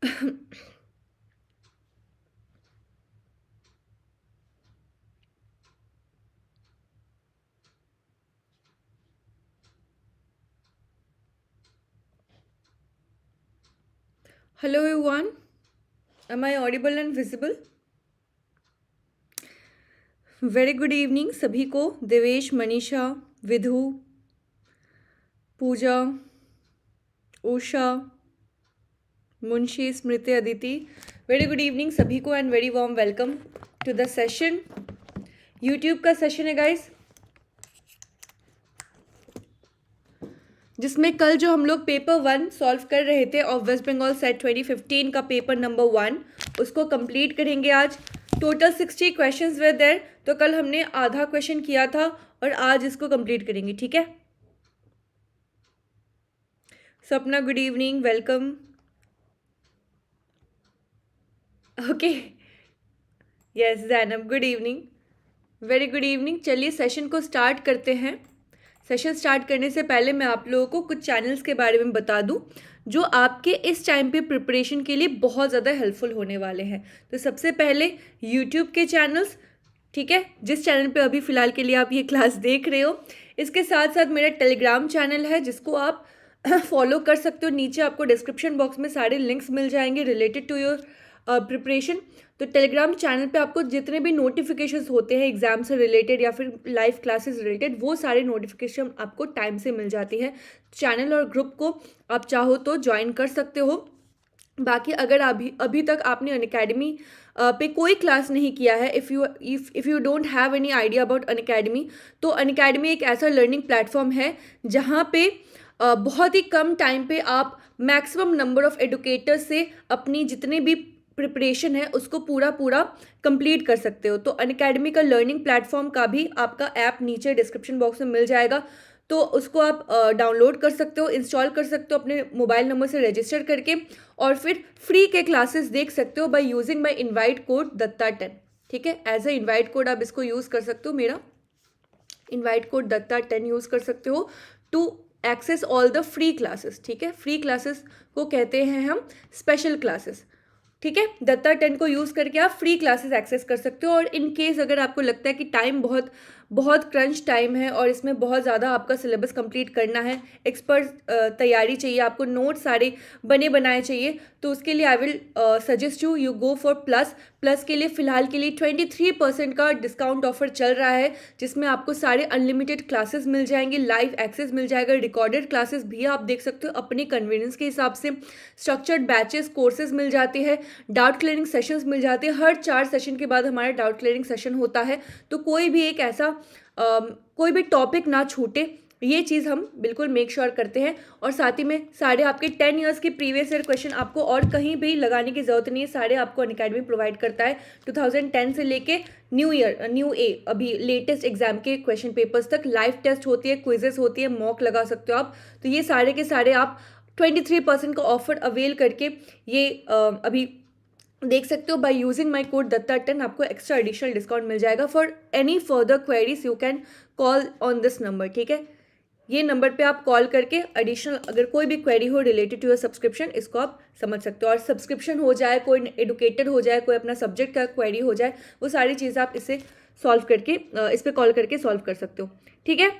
Hello everyone, am I audible and visible? Very good evening सभी को। Devesh, Manisha, Vidhu, Pooja, Usha, Munshi, Smriti, Aditi, very good evening सभी को and very warm welcome to the session. YouTube का session है guys, जिसमें कल जो हम लोग पेपर 1 सॉल्व कर रहे थे ऑफ वेस्ट बंगाल सेट 2015 का पेपर नंबर 1, उसको कंप्लीट करेंगे आज। टोटल 60 क्वेश्चंस वे देयर, तो कल हमने आधा क्वेश्चन किया था और आज इसको कंप्लीट करेंगे, ठीक है। सपना, good evening, welcome. Okay, yes Zainab, good evening, very good evening. चलिए सेशन को स्टार्ट करते हैं। सेशन स्टार्ट करने से पहले मैं आप लोगों को कुछ चैनल्स के बारे में बता दूं जो आपके इस टाइम पे प्रिपरेशन के लिए बहुत ज़्यादा हेल्पफुल होने वाले हैं। तो सबसे पहले यूट्यूब के चैनल्स, ठीक है, जिस चैनल पे अभी फ़िलहाल के लिए आप ये क्लास देख रहे हो। इसके साथ साथ मेरा टेलीग्राम चैनल है जिसको आप फॉलो कर सकते हो। नीचे आपको डिस्क्रिप्शन बॉक्स में सारे लिंक्स मिल जाएंगे रिलेटेड टू योर प्रिपरेशन। तो टेलीग्राम चैनल पे आपको जितने भी नोटिफिकेशंस होते हैं एग्जाम से रिलेटेड या फिर लाइव क्लासेस रिलेटेड, वो सारे नोटिफिकेशन आपको टाइम से मिल जाती है। चैनल और ग्रुप को आप चाहो तो ज्वाइन कर सकते हो। बाकी अगर अभी तक आपने अनअकैडमी पे कोई क्लास नहीं किया है, if you don't have any idea about Unacademy, तो अनअकैडमी एक ऐसा लर्निंग प्लेटफॉर्म है जहाँ पे बहुत ही कम टाइम पे आप मैक्सिमम नंबर ऑफ एडुकेटर्स से अपनी जितने भी प्रिपरेशन है उसको पूरा कंप्लीट कर सकते हो। तो अनअकैडमी का लर्निंग प्लेटफॉर्म का भी आपका ऐप नीचे डिस्क्रिप्शन बॉक्स में मिल जाएगा, तो उसको आप डाउनलोड कर सकते हो, इंस्टॉल कर सकते हो अपने मोबाइल नंबर से रजिस्टर करके, और फिर फ्री के क्लासेस देख सकते हो by using my invite code दत्ता10, ठीक है। एज ए इनवाइट कोड आप इसको यूज़ कर सकते हो, मेरा इनवाइट कोड दत्ता10 यूज़ कर सकते हो to access all the free classes, ठीक है। फ्री क्लासेस को कहते हैं हम स्पेशल क्लासेस, ठीक है। दत्ता10 को यूज़ करके आप फ्री क्लासेस एक्सेस कर सकते हो। और इन केस अगर आपको लगता है कि टाइम बहुत बहुत क्रंच टाइम है और इसमें बहुत ज़्यादा आपका सिलेबस कंप्लीट करना है, एक्सपर्ट तैयारी चाहिए, आपको नोट सारे बने बनाए चाहिए, तो उसके लिए I will suggest you go for plus के लिए फ़िलहाल के लिए 23% का डिस्काउंट ऑफर चल रहा है, जिसमें आपको सारे अनलिमिटेड क्लासेस मिल जाएंगे, लाइव एक्सेस मिल जाएगा, रिकॉर्डेड क्लासेस भी आप देख सकते हो अपने कन्वीनियंस के हिसाब से, स्ट्रक्चर्ड बैचेस कोर्सेज मिल जाते हैं, डाउट क्लियरिंग सेशंस मिल जाते हैं। हर 4 सेशन के बाद हमारा डाउट क्लियरिंग सेशन होता है, तो कोई भी एक ऐसा कोई भी टॉपिक ना छूटे, ये चीज़ हम बिल्कुल मेक श्योर करते हैं। और साथ ही में सारे आपके 10 ईयर्स के प्रीवियस ईयर क्वेश्चन आपको और कहीं भी लगाने की ज़रूरत नहीं है, सारे आपको अनअकैडमी प्रोवाइड करता है। 2010 से लेके न्यू ए अभी लेटेस्ट एग्जाम के क्वेश्चन पेपर्स तक लाइव टेस्ट होती है, क्विजेस होती है, मॉक लगा सकते हो आप। तो ये सारे के सारे आप 23% का ऑफर अवेल करके ये अभी देख सकते हो। बाय यूजिंग माय कोड दत्ता10 आपको एक्स्ट्रा एडिशनल डिस्काउंट मिल जाएगा। For any further queries you can call on this number, ठीक है। ये नंबर पे आप कॉल करके एडिशनल अगर कोई भी क्वेरी हो रिलेटेड टू योर सब्सक्रिप्शन, इसको आप समझ सकते हो। और सब्सक्रिप्शन हो जाए, कोई एडुकेटर हो जाए, कोई अपना सब्जेक्ट का क्वेरी हो जाए, वो सारी चीज़ आप इससे सॉल्व करके इस पर कॉल करके सॉल्व कर सकते हो, ठीक है।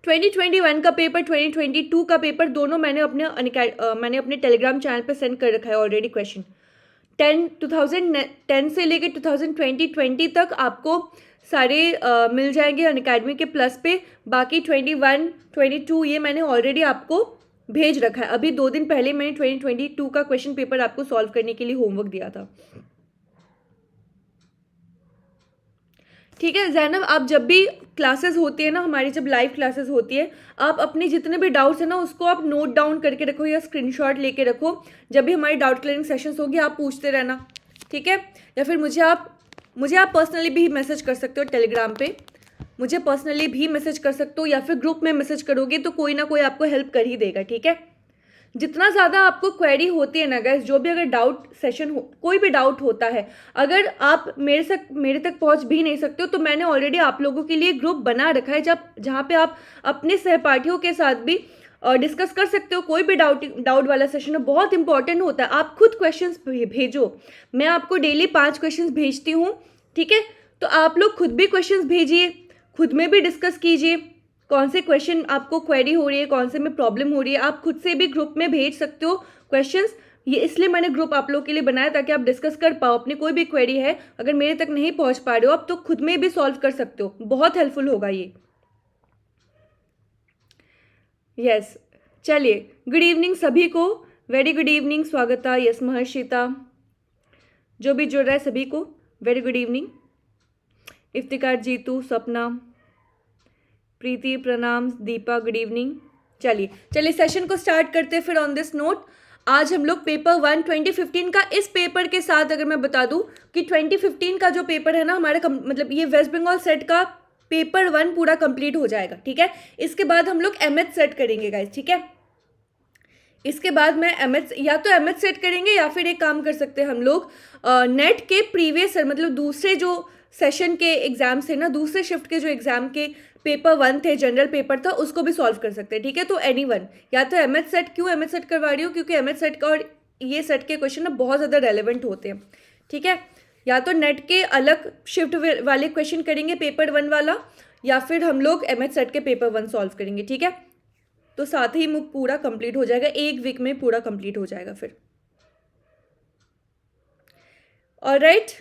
2021 का पेपर, 2022 का पेपर दोनों मैंने अपने टेलीग्राम चैनल पे सेंड कर रखा है ऑलरेडी। क्वेश्चन 2010 से लेके 2020 तक आपको सारे मिल जाएंगे अनअकैडमी के प्लस पे। बाकी 21, 22 ये मैंने ऑलरेडी आपको भेज रखा है। अभी 2 दिन पहले मैंने 2022 का क्वेश्चन पेपर आपको सॉल्व करने के लिए होमवर्क दिया था, ठीक है। जैनब, आप जब भी क्लासेस होती है ना हमारी, जब लाइव क्लासेस होती है, आप अपने जितने भी डाउट्स हैं ना उसको आप नोट डाउन करके रखो या स्क्रीनशॉट लेके रखो। जब भी हमारी डाउट क्लियरिंग सेशंस होगी आप पूछते रहना, ठीक है। या फिर मुझे आप पर्सनली भी मैसेज कर सकते हो टेलीग्राम पे, मुझे पर्सनली भी मैसेज कर सकते हो, या फिर ग्रुप में मैसेज करोगे तो कोई ना कोई आपको हेल्प कर ही देगा, ठीक है। जितना ज़्यादा आपको क्वेरी होती है ना गाइस, जो भी अगर डाउट सेशन हो, कोई भी डाउट होता है, अगर आप मेरे तक पहुंच भी नहीं सकते हो, तो मैंने ऑलरेडी आप लोगों के लिए ग्रुप बना रखा है जहाँ पे आप अपने सहपाठियों के साथ भी डिस्कस कर सकते हो। कोई भी डाउट वाला सेशन है, बहुत इंपॉर्टेंट होता है। आप खुद क्वेश्चंस भेजो, मैं आपको डेली 5 क्वेश्चंस भेजती हूँ, ठीक है। तो आप लोग खुद भी क्वेश्चंस भेजिए, खुद में भी डिस्कस कीजिए, कौन से क्वेश्चन आपको क्वेरी हो रही है, कौन से में प्रॉब्लम हो रही है। आप खुद से भी ग्रुप में भेज सकते हो क्वेश्चंस। ये इसलिए मैंने ग्रुप आप लोग के लिए बनाया ताकि आप डिस्कस कर पाओ। अपनी कोई भी क्वेरी है, अगर मेरे तक नहीं पहुंच पा रहे हो आप, तो खुद में भी सॉल्व कर सकते हो। बहुत हेल्पफुल होगा ये। यस, चलिए, गुड इवनिंग सभी को, very good evening. Swagata, yes Maharshita, जो भी जुड़ रहा है सभी को very good evening. Iftikhar, Jitu, Sapna, Preeti, प्रणाम, दीपा, गुड इवनिंग। चलिए सेशन को स्टार्ट करते हैं फिर ऑन दिस नोट। आज हम लोग पेपर 1 2015 का, इस पेपर के साथ अगर मैं बता दूं कि 2015 का जो पेपर है ना हमारे मतलब ये वेस्ट बंगाल सेट का पेपर 1 पूरा कंप्लीट हो जाएगा, ठीक है। इसके बाद हम लोग एमएच सेट करेंगे गाइस, ठीक है। इसके बाद मैं एमएच, या तो एमएच सेट करेंगे या फिर एक काम कर सकते हैं हम लोग, नेट के प्रीवियस मतलब दूसरे जो सेशन के एग्जाम्स थे ना, दूसरे शिफ्ट के जो एग्जाम के पेपर 1 थे, जनरल पेपर था, उसको भी सॉल्व कर सकते हैं, ठीक है। तो एनीवन, या तो एमएच सेट, क्यों एमएच सेट करवा रही हूँ, क्योंकि एमएच सेट का और ये सेट के क्वेश्चन ना बहुत ज़्यादा रेलिवेंट होते हैं, ठीक है। या तो नेट के अलग शिफ्ट वाले क्वेश्चन करेंगे पेपर 1 वाला, या फिर हम लोग एमएच सेट के पेपर 1 सॉल्व करेंगे, ठीक है। तो साथ ही पूरा कंप्लीट हो जाएगा, एक वीक में पूरा कंप्लीट हो जाएगा फिर। ऑलराइट,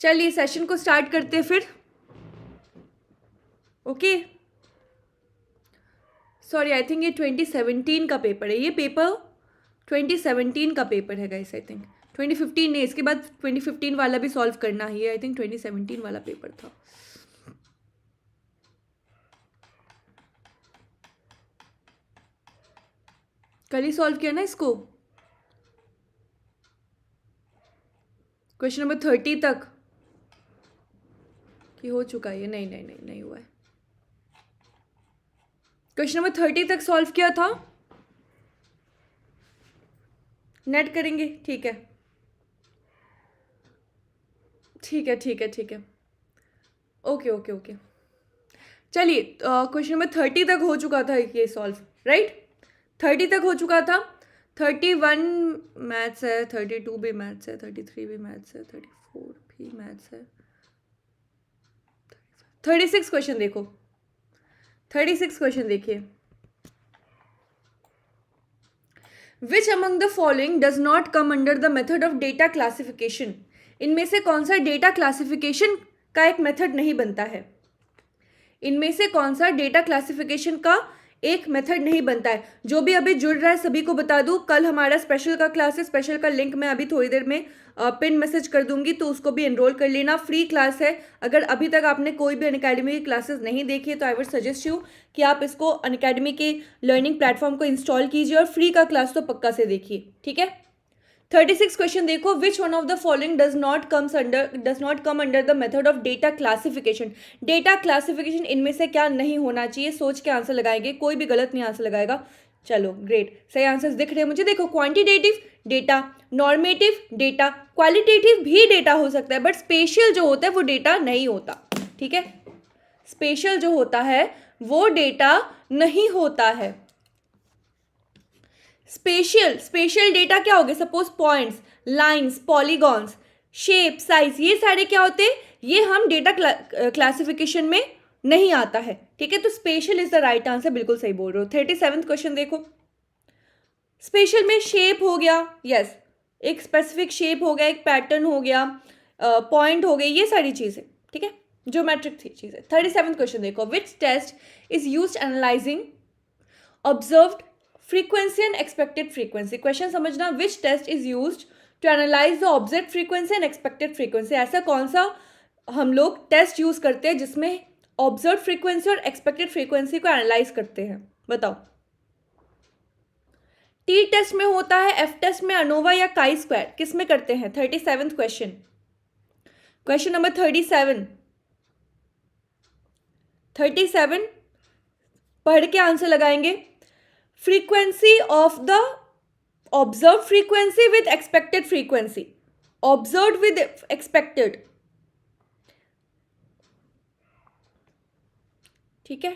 चलिए सेशन को स्टार्ट करते हैं फिर। ओके, सॉरी, आई थिंक ये 2017 का पेपर है, ये पेपर 2017 का पेपर है गाइस। आई थिंक 2015 नहीं, इसके बाद 2015 वाला भी सॉल्व करना ही है। आई थिंक 2017 वाला पेपर था। कल ही सॉल्व किया ना इसको, क्वेश्चन नंबर 30 तक कि हो चुका है ये? नहीं नहीं नहीं नहीं हुआ है। क्वेश्चन नंबर 30 तक सॉल्व किया था। नेट करेंगे, ठीक है ठीक है ठीक है ठीक है, ओके ओके ओके। चलिए, क्वेश्चन नंबर 30 तक हो चुका था ये सॉल्व, राइट। 30 तक हो चुका था। 31 मैथ्स है, 32 भी मैथ्स है, 33 भी मैथ्स है, 34 भी मैथ्स है, 36 क्वेश्चन देखो, 36 क्वेश्चन देखिए। विच among the following does not come under the method of data classification? इनमें से कौन सा डेटा क्लासिफिकेशन का एक मेथड नहीं बनता है? इनमें से कौन सा डेटा क्लासिफिकेशन का एक मेथड नहीं बनता है? जो भी अभी जुड़ रहा है सभी को बता दूं, कल हमारा स्पेशल का क्लास है। स्पेशल का लिंक मैं अभी थोड़ी देर में पिन मैसेज कर दूंगी, तो उसको भी एनरोल कर लेना। फ्री क्लास है। अगर अभी तक आपने कोई भी अनअकैडमी की क्लासेस नहीं देखी है तो आई वुड सजेस्ट यू कि आप इसको अनअकैडमी के लर्निंग प्लेटफॉर्म को इंस्टॉल कीजिए और फ्री का क्लास तो पक्का से देखिए, ठीक है। 36 क्वेश्चन देखो। Which one of the following does not come under the method of data classification? Data classification इनमें से क्या नहीं होना चाहिए? सोच के आंसर लगाएंगे, कोई भी गलत नहीं आंसर लगाएगा। चलो ग्रेट, सही आंसर्स दिख रहे हैं मुझे। देखो, quantitative data, normative data, qualitative भी डेटा हो सकता है, बट स्पेशल जो होता है वो डेटा नहीं होता, ठीक है। स्पेशल जो होता है वो डेटा नहीं होता है। स्पेशल डेटा क्या हो गए? Suppose points, lines, polygons, shape, size, ये सारे क्या होते हैं? ये हम डेटा क्लासिफिकेशन में नहीं आता है, ठीक है। तो special is the right answer, बिल्कुल सही बोल रहे हो। 37th क्वेश्चन देखो। स्पेशल में शेप हो गया, यस, एक स्पेसिफिक शेप हो गया, एक पैटर्न हो गया, पॉइंट हो गए, ये सारी चीजें, ठीक है, ज्योमेट्रिक थी चीजें। 37th क्वेश्चन देखो। Which test is used analysing observed frequency and expected frequency? Question समझना, which test is used to analyse the observed frequency and expected frequency? ऐसा कौन सा हम लोग टेस्ट यूज करते हैं जिसमें ऑब्जर्व फ्रीक्वेंसी और एक्सपेक्टेड फ्रीक्वेंसी को एनालाइज करते हैं? बताओ। टी टेस्ट में होता है, एफ टेस्ट में अनोवा या काई स्क्वायर, किस में करते हैं? 37th क्वेश्चन, क्वेश्चन नंबर 37 पढ़ के आंसर लगाएंगे। Frequency of the observe frequency with expected frequency, observe with expected, ठीक है।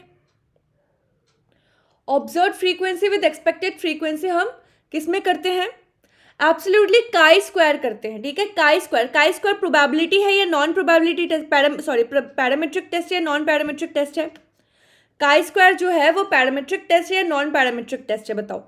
Observe frequency with expected frequency हम किस में करते हैं? एब्सोल्युटली काई स्क्वायर करते हैं, ठीक है। काई स्क्वायर प्रोबेबिलिटी है या non probability test, parametric test या नॉन पैरामेट्रिक टेस्ट है? काई स्क्वायर जो है वो पैरामेट्रिक टेस्ट है या नॉन पैरामेट्रिक टेस्ट है, बताओ।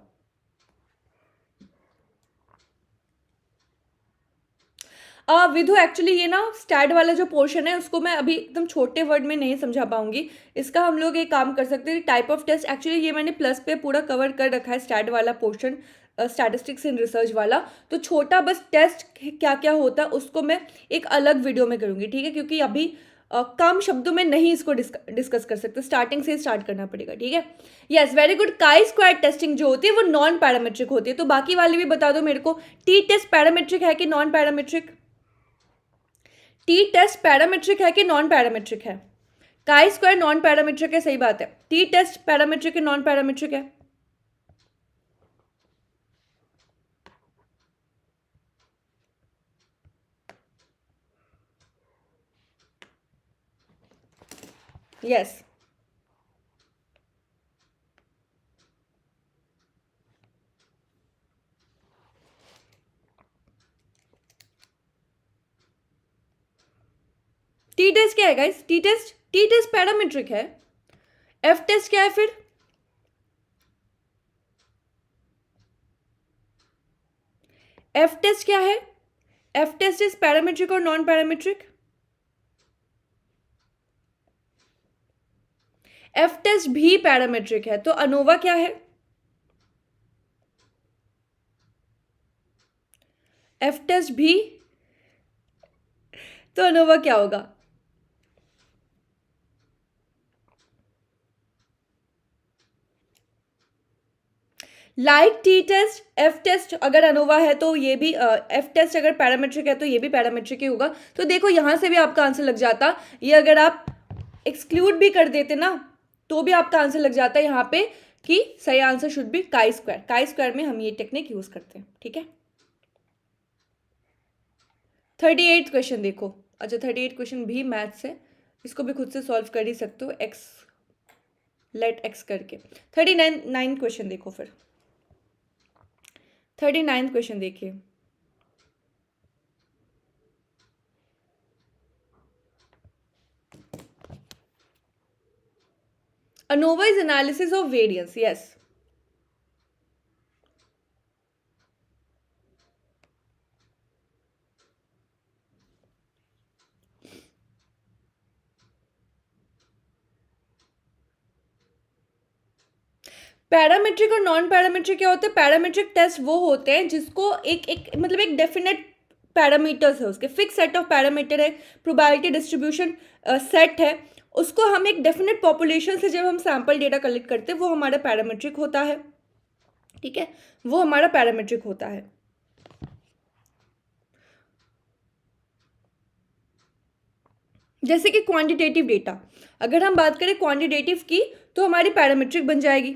विधु एक्चुअली ये ना स्टैट वाला जो पोर्शन है उसको मैं अभी एकदम छोटे वर्ड में नहीं समझा पाऊंगी। इसका हम लोग एक काम कर सकते हैं, टाइप ऑफ टेस्ट, एक्चुअली ये मैंने प्लस पे पूरा कवर कर रखा है स्टैट वाला पोर्शन, स्टैटिस्टिक्स इन रिसर्च वाला। तो छोटा बस टेस्ट क्या क्या होता है उसको मैं एक अलग वीडियो में करूँगी, ठीक है, क्योंकि अभी कम शब्दों में नहीं इसको डिस्कस कर सकते, स्टार्टिंग से स्टार्ट करना पड़ेगा, ठीक है। Yes, very good. Chi square testing जो होती है वो नॉन पैरामेट्रिक होती है। तो बाकी वाले भी बता दो मेरे को, टी टेस्ट पैरामेट्रिक है कि non parametric? T test parametric है कि नॉन पैरामेट्रिक है? काई स्क्वायर नॉन पैरामेट्रिक है, सही बात है। टी टेस्ट पैरामेट्रिक है नॉन पैरामेट्रिक है? यस। टी टेस्ट क्या है गाइस? टी टेस्ट पैरामेट्रिक है। एफ टेस्ट क्या है फिर? एफ टेस्ट क्या है? एफ टेस्ट इज पैरामेट्रिक और नॉन पैरामेट्रिक? एफ टेस्ट भी पैरामेट्रिक है। तो अनोवा क्या है? एफ टेस्ट भी, तो अनोवा क्या होगा? Like T test, F test अगर अनोवा है तो ये भी, एफ टेस्ट अगर पैरामेट्रिक है तो ये भी पैरामेट्रिक ही होगा। तो देखो यहां से भी आपका आंसर लग जाता, ये अगर आप एक्सक्लूड भी कर देते ना तो भी आपका आंसर लग जाता है यहाँ पे कि सही answer should B chi square. Chi square में हम ये टेक्निक यूज करते हैं, ठीक है। 38 क्वेश्चन देखो। अच्छा 38 क्वेश्चन भी मैथ्स है, इसको भी खुद से सॉल्व कर ही सकते हो, एक्स लेट एक्स करके। 39 क्वेश्चन देखो फिर। 39 क्वेश्चन देखिए। ANOVA is analysis of variance, yes. Parametric और नॉन पैरामेट्रिक क्या होता है? पैरामेट्रिक टेस्ट वो होते हैं जिसको एक मतलब एक डेफिनेट पैरामीटर्स है, उसके फिक्स सेट ऑफ पैरामीटर है, प्रोबेबिलिटी डिस्ट्रीब्यूशन सेट है, उसको हम एक डेफिनेट पॉपुलेशन से जब हम सैंपल डेटा कलेक्ट करते हैं वो हमारा पैरामेट्रिक होता है, ठीक है, वो हमारा पैरामेट्रिक होता है। जैसे कि क्वांटिटेटिव डेटा, अगर हम बात करें क्वांटिटेटिव की तो हमारी पैरामेट्रिक बन जाएगी,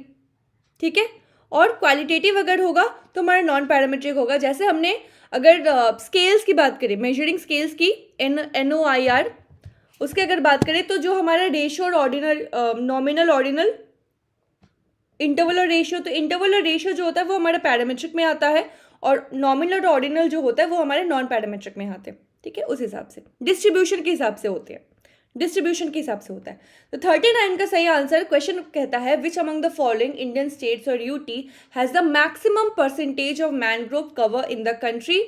ठीक है, और क्वालिटेटिव अगर होगा तो हमारा नॉन पैरामेट्रिक होगा। जैसे हमने अगर स्केल्स की बात करें, मेजरिंग स्केल्स की, NOIR, उसके अगर बात करें तो जो हमारा रेशियो और ऑर्डिनल, नॉमिनल ऑर्डिनल, इंटरवल और रेशियो, तो इंटरवल और रेशियो जो होता है वो हमारे पैरामेट्रिक में आता है और नॉमिनल और ऑर्डिनल जो होता है वो हमारे नॉन पैरामेट्रिक में आते हैं, ठीक है। उस हिसाब से डिस्ट्रीब्यूशन के हिसाब से होते हैं, डिस्ट्रीब्यूशन के हिसाब से होता है। तो 39 का सही आंसर, क्वेश्चन कहता है which among the following Indian states और UT has the maximum percentage of mangrove cover in the country?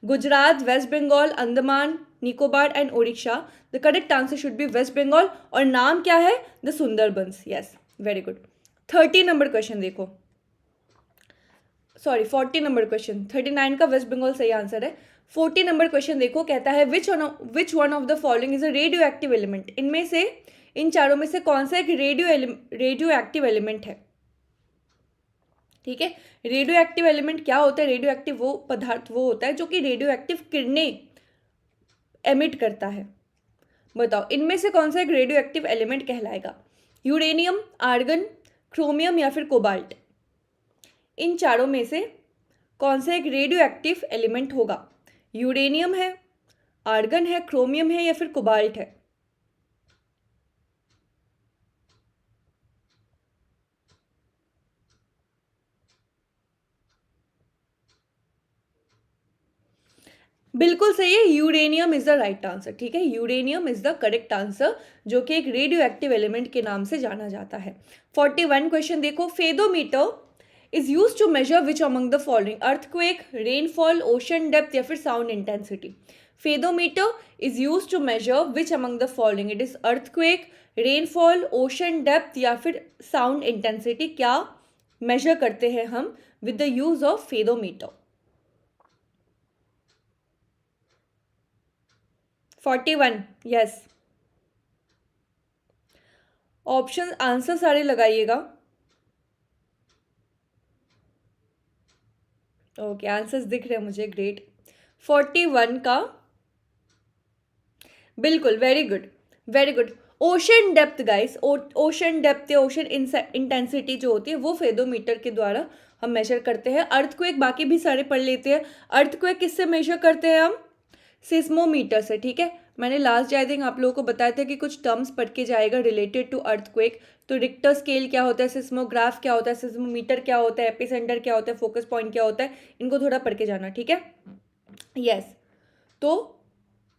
Gujarat, West Bengal, Andaman Nicobar and Odisha. The correct answer should be West Bengal, और नाम क्या है? The Sundarbans. Yes, very good. 30 number question देखो, sorry 40 number question, 39 का waste Bengal सही answer है। 40 number question देखो, कहता है विच one of the following is a radio active element? इनमें से, इन चारों में से कौन सा एक रेडियो एक्टिव एलिमेंट है, ठीक है। रेडियो एक्टिव एलिमेंट क्या होता है? रेडियो एक्टिव वो पदार्थ वो होता है जो कि रेडियो एक्टिव किरणें एमिट करता है। बताओ इनमें से कौन सा एक रेडियो एक्टिव एलिमेंट कहलाएगा? यूरेनियम, आर्गन, क्रोमियम या फिर कोबाल्ट? इन चारों में से कौन सा एक रेडियो एक्टिव एलिमेंट होगा? यूरेनियम है, आर्गन है, क्रोमियम है या फिर कोबाल्ट है? बिल्कुल सही है, uranium is the right answer. ठीक है, uranium is the correct answer, जो कि एक रेडियो एक्टिव एलिमेंट के नाम से जाना जाता है। 41 क्वेश्चन देखो, fathometer is use to measure which among the following? Earthquake, rainfall, ocean depth या फिर sound intensity? Fathometer is use to measure which among the following? It is earthquake, rainfall, ocean depth या फिर sound intensity? क्या measure करते हैं हम with the use of fathometer? 41, yes. Option answer सारे लगाइएगा। ओके, आंसर्स दिख रहे हैं मुझे, ग्रेट। 41 का बिल्कुल, very good, very good. Ocean depth guys, ocean depth या ओशन इंटेंसिटी जो होती है वो फेदोमीटर के द्वारा हम मेजर करते हैं। अर्थक्वेक बाकी भी सारे पढ़ लेते हैं। अर्थक्वेक किससे मेजर करते हैं हम? सिस्मोमीटर से। ठीक है, मैंने लास्ट आई थिंक आप लोगों को बताया था कि कुछ टर्म्स पढ़ के जाएगा रिलेटेड टू अर्थक्वेक। तो रिक्टर स्केल क्या होता है, सिस्मोग्राफ क्या होता है, सिस्मोमीटर क्या होता है, एपिसेंटर क्या होता है, फोकस पॉइंट क्या होता है, इनको थोड़ा पढ़ के जाना। ठीक है, यस। तो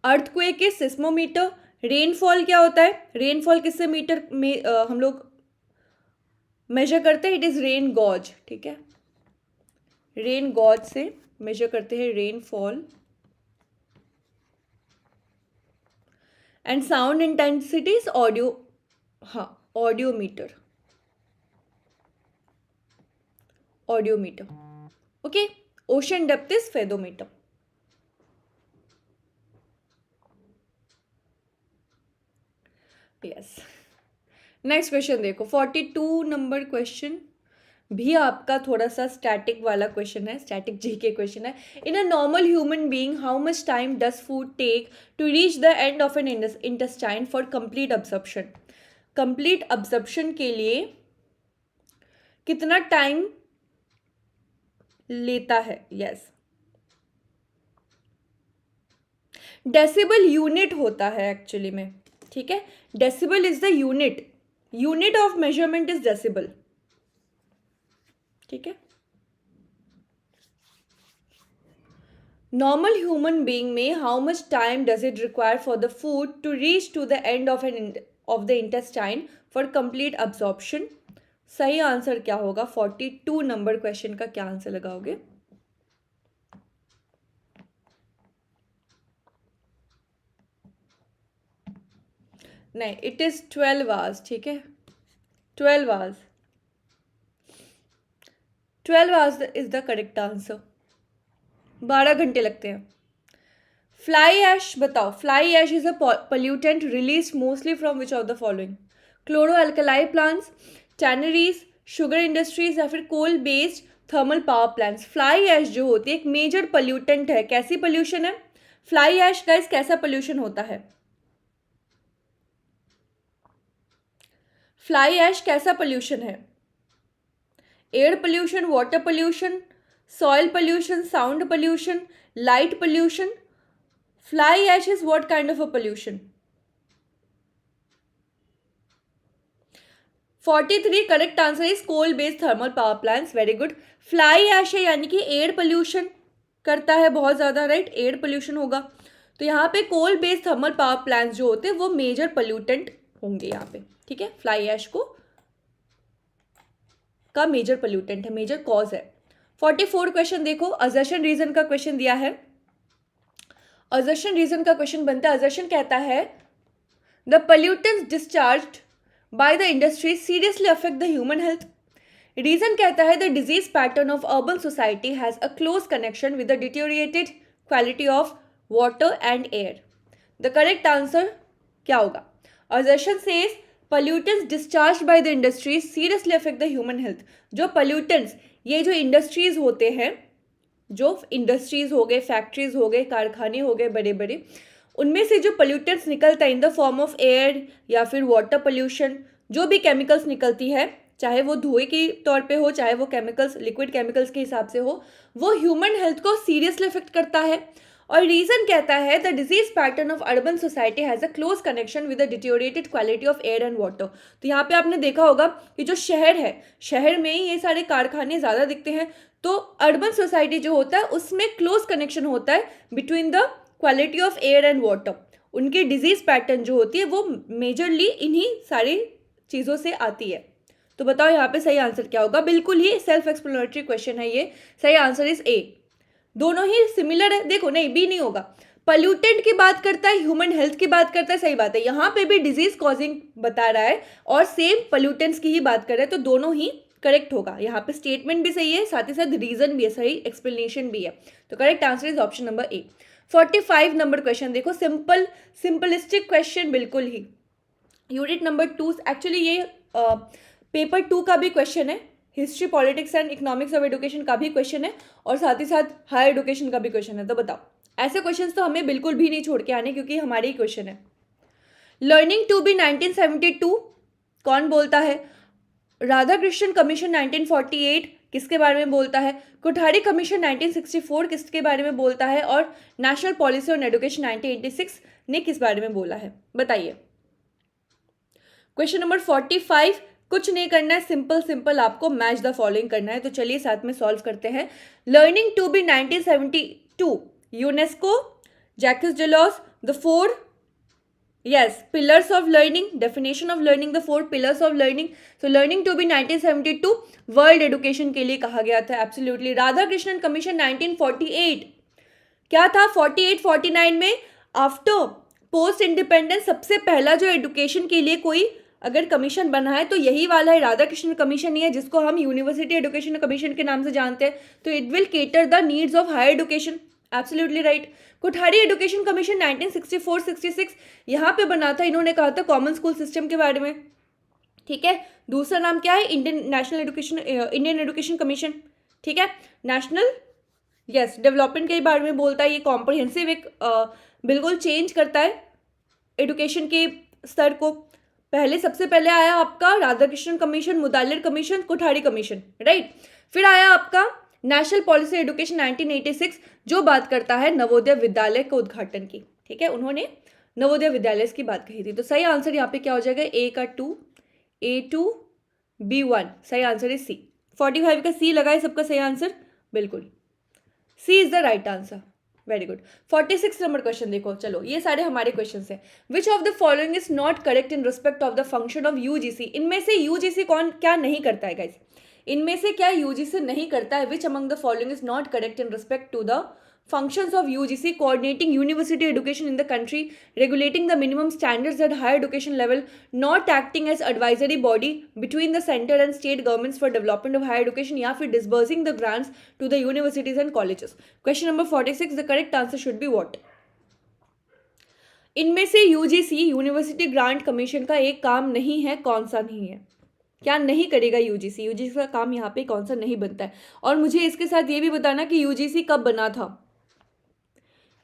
अर्थक्वेक इज सिस्मोमीटर। रेनफॉल क्या होता है? रेनफॉल किससे मीटर में हम लोग मेजर करते हैं? It is rain gauge. ठीक है, रेन गॉज से मेजर करते हैं rainfall. And sound intensity is audio, हाँ, audiometer, audiometer. Okay, ocean depth is fathometer. Yes, next question देखो, 42 नंबर क्वेश्चन भी आपका थोड़ा सा स्टैटिक वाला क्वेश्चन है, स्टैटिक जीके क्वेश्चन है। In a normal human being how much time does food take to reach the end of an intestine for complete absorption? Complete absorption के लिए कितना टाइम लेता है? यस, डेसिबल यूनिट होता है actually में। ठीक है, decibel is the unit, unit of measurement is decibel. ठीक है, नॉर्मल ह्यूमन बीइंग में how much time does it require for the food to reach to the end of the intestine for complete absorption? सही answer क्या होगा? 42 number question का क्या answer लगाओगे? नहीं, इट इज 12 आवर्स। ठीक है, 12 hours, 12 hours is the correct answer. 12 घंटे लगते हैं। फ्लाई ऐश बताओ, fly ash is a pollutant release mostly from which of the following? Chloro alkali plants, tanneries, sugar industries या फिर coal based thermal power plants? Fly ash जो होती है एक मेजर पोल्यूटेंट है। कैसी पोल्यूशन है फ्लाई ऐश गाइस? कैसा पोल्यूशन होता है फ्लाई ऐश? कैसा पोल्यूशन है? Air pollution, water pollution, soil pollution, sound pollution, light pollution? Fly ash is what kind of a pollution? 43 correct answer is coal based thermal power plants. Very good. Fly ash है यानी कि air pollution करता है बहुत ज़्यादा, right? Air pollution होगा तो यहाँ पे coal based thermal power plants जो होते हैं वो मेजर पोल्यूटेंट होंगे यहाँ पे। ठीक है, फ्लाई ऐश को का मेजर पोल्यूटेंट है, मेजर कॉज है। 44 क्वेश्चन देखो, असर्शन रीजन का क्वेश्चन दिया है। असर्शन रीजन का क्वेश्चन बनता है, असर्शन कहता है the pollutants discharged by the industry seriously affect the human health. Reason कहता है the disease pattern of urban society has a close connection with the deteriorated quality of water and air. The correct answer क्या होगा? Assertion says pollutants discharge by the industries seriously affect the human health. जो pollutants, ये जो industries होते हैं, जो industries हो गए, फैक्ट्रीज हो गए, कारखाने हो गए बड़े बड़े, उनमें से जो पोल्यूटेंट्स निकलता है in the form of air या फिर वाटर पोल्यूशन, जो भी केमिकल्स निकलती है चाहे वो धुएं के तौर पे हो, चाहे वो केमिकल्स, लिक्विड केमिकल्स के हिसाब से हो, वो ह्यूमन हेल्थ को सीरियसली इफेक्ट करता है। और रीजन कहता है the disease pattern of urban society has a close connection with the deteriorated quality of air and water. तो यहाँ पे आपने देखा होगा कि जो शहर है, शहर में ही ये सारे कारखाने ज़्यादा दिखते हैं, तो अर्बन सोसाइटी जो होता है उसमें क्लोज कनेक्शन होता है between the quality of air and water. उनकी डिजीज पैटर्न जो होती है वो मेजरली इन्हीं सारी चीज़ों से आती है। तो बताओ यहाँ पे सही आंसर क्या होगा? बिल्कुल ही सेल्फ एक्सप्लेनेटरी क्वेश्चन है ये। सही आंसर इज ए। दोनों ही सिमिलर है। देखो, नहीं, बी नहीं होगा। पॉल्यूटेंट की बात करता है, ह्यूमन हेल्थ की बात करता है, सही बात है। यहाँ पे भी डिजीज कॉजिंग बता रहा है और सेम पॉल्यूटेंट्स की ही बात कर रहा है, तो दोनों ही करेक्ट होगा। यहाँ पे स्टेटमेंट भी सही है, साथ ही साथ रीजन भी है, सही एक्सप्लेनेशन भी है। तो correct answer is option number A. 45 number question देखो, सिंपलिस्टिक क्वेश्चन बिल्कुल ही। यूनिट नंबर 2, एक्चुअली ये पेपर 2 का भी क्वेश्चन है, history, politics and economics of education का भी क्वेश्चन है, और साथ ही साथ हायर एजुकेशन का भी क्वेश्चन है। तो बताओ, ऐसे क्वेश्चंस तो हमें बिल्कुल भी नहीं छोड़ के आने, क्योंकि हमारे ही क्वेश्चन है। लर्निंग टू बी 1972 कौन बोलता है? राधाकृष्णन कमीशन 1948 किसके बारे में बोलता है? कोठारी कमीशन 1964 किसके बारे में बोलता है? और नेशनल पॉलिसी ऑन एजुकेशन 1986 ने किस बारे में बोला है? बताइए। क्वेश्चन नंबर 45 कुछ नहीं करना है, सिंपल आपको मैच द फॉलोइंग करना है। तो चलिए साथ में सॉल्व करते हैं। Learning to be 1972, UNESCO, Jacques Delors, the 4 pillars of learning, definition of learning, the 4 pillars of learning. तो learning to be 1972 world education के लिए कहा गया था, एब्सोल्युटली। राधाकृष्णन कमीशन 1948 क्या था? 48-49 में आफ्टर पोस्ट इंडिपेंडेंस सबसे पहला जो एजुकेशन के लिए कोई अगर कमीशन बना है तो यही वाला है, राधाकृष्णन कमीशन ही है, जिसको हम यूनिवर्सिटी एजुकेशन कमीशन के नाम से जानते हैं। तो it will cater the needs of higher education, absolutely right. Kothari education commission 1964-66 यहाँ पे बना था, इन्होंने कहा था कॉमन स्कूल सिस्टम के बारे में, ठीक है। दूसरा नाम क्या है? इंडियन एजुकेशन कमीशन, ठीक है। नेशनल डेवलपमेंट के बारे में बोलता है, ये कॉम्प्रिहेंसिव एक बिल्कुल चेंज करता है एजुकेशन के स्तर को। सबसे पहले आया आपका Radhakrishnan commission, Mudaliar commission, Kothari commission, right. फिर आया आपका नेशनल पॉलिसी एजुकेशन 1986 जो बात करता है नवोदय विद्यालय के उद्घाटन की, ठीक है। उन्होंने नवोदय विद्यालय की बात कही थी। तो सही आंसर यहाँ पे क्या हो जाएगा? ए का 2, A2, B1, सही आंसर है सी। 45 का सी लगा है सबका सही आंसर, बिल्कुल C is the right answer, very good. 46 number question देखो, चलो ये सारे हमारे क्वेश्चन हैं। Which of the following is not correct in respect of the function of UGC? इनमें से यूजीसी कौन क्या नहीं करता है गाइस? इनमें से क्या यूजीसी नहीं करता है? Which among the following is not correct in respect to the functions of UGC: coordinating university education in the country, regulating the minimum standards at higher education level, not acting as advisory body between the center and state governments for development of higher education, या फिर disbursing the grants to the universities and colleges. Question number 46, the correct answer should be what? इनमें से UGC university grant commission का एक काम नहीं है, कौन सा नहीं है? क्या नहीं करेगा यूजीसी? यूजीसी का काम यहाँ पे कौन सा नहीं बनता है? और मुझे इसके साथ ये भी बताना कि यूजीसी कब बना था,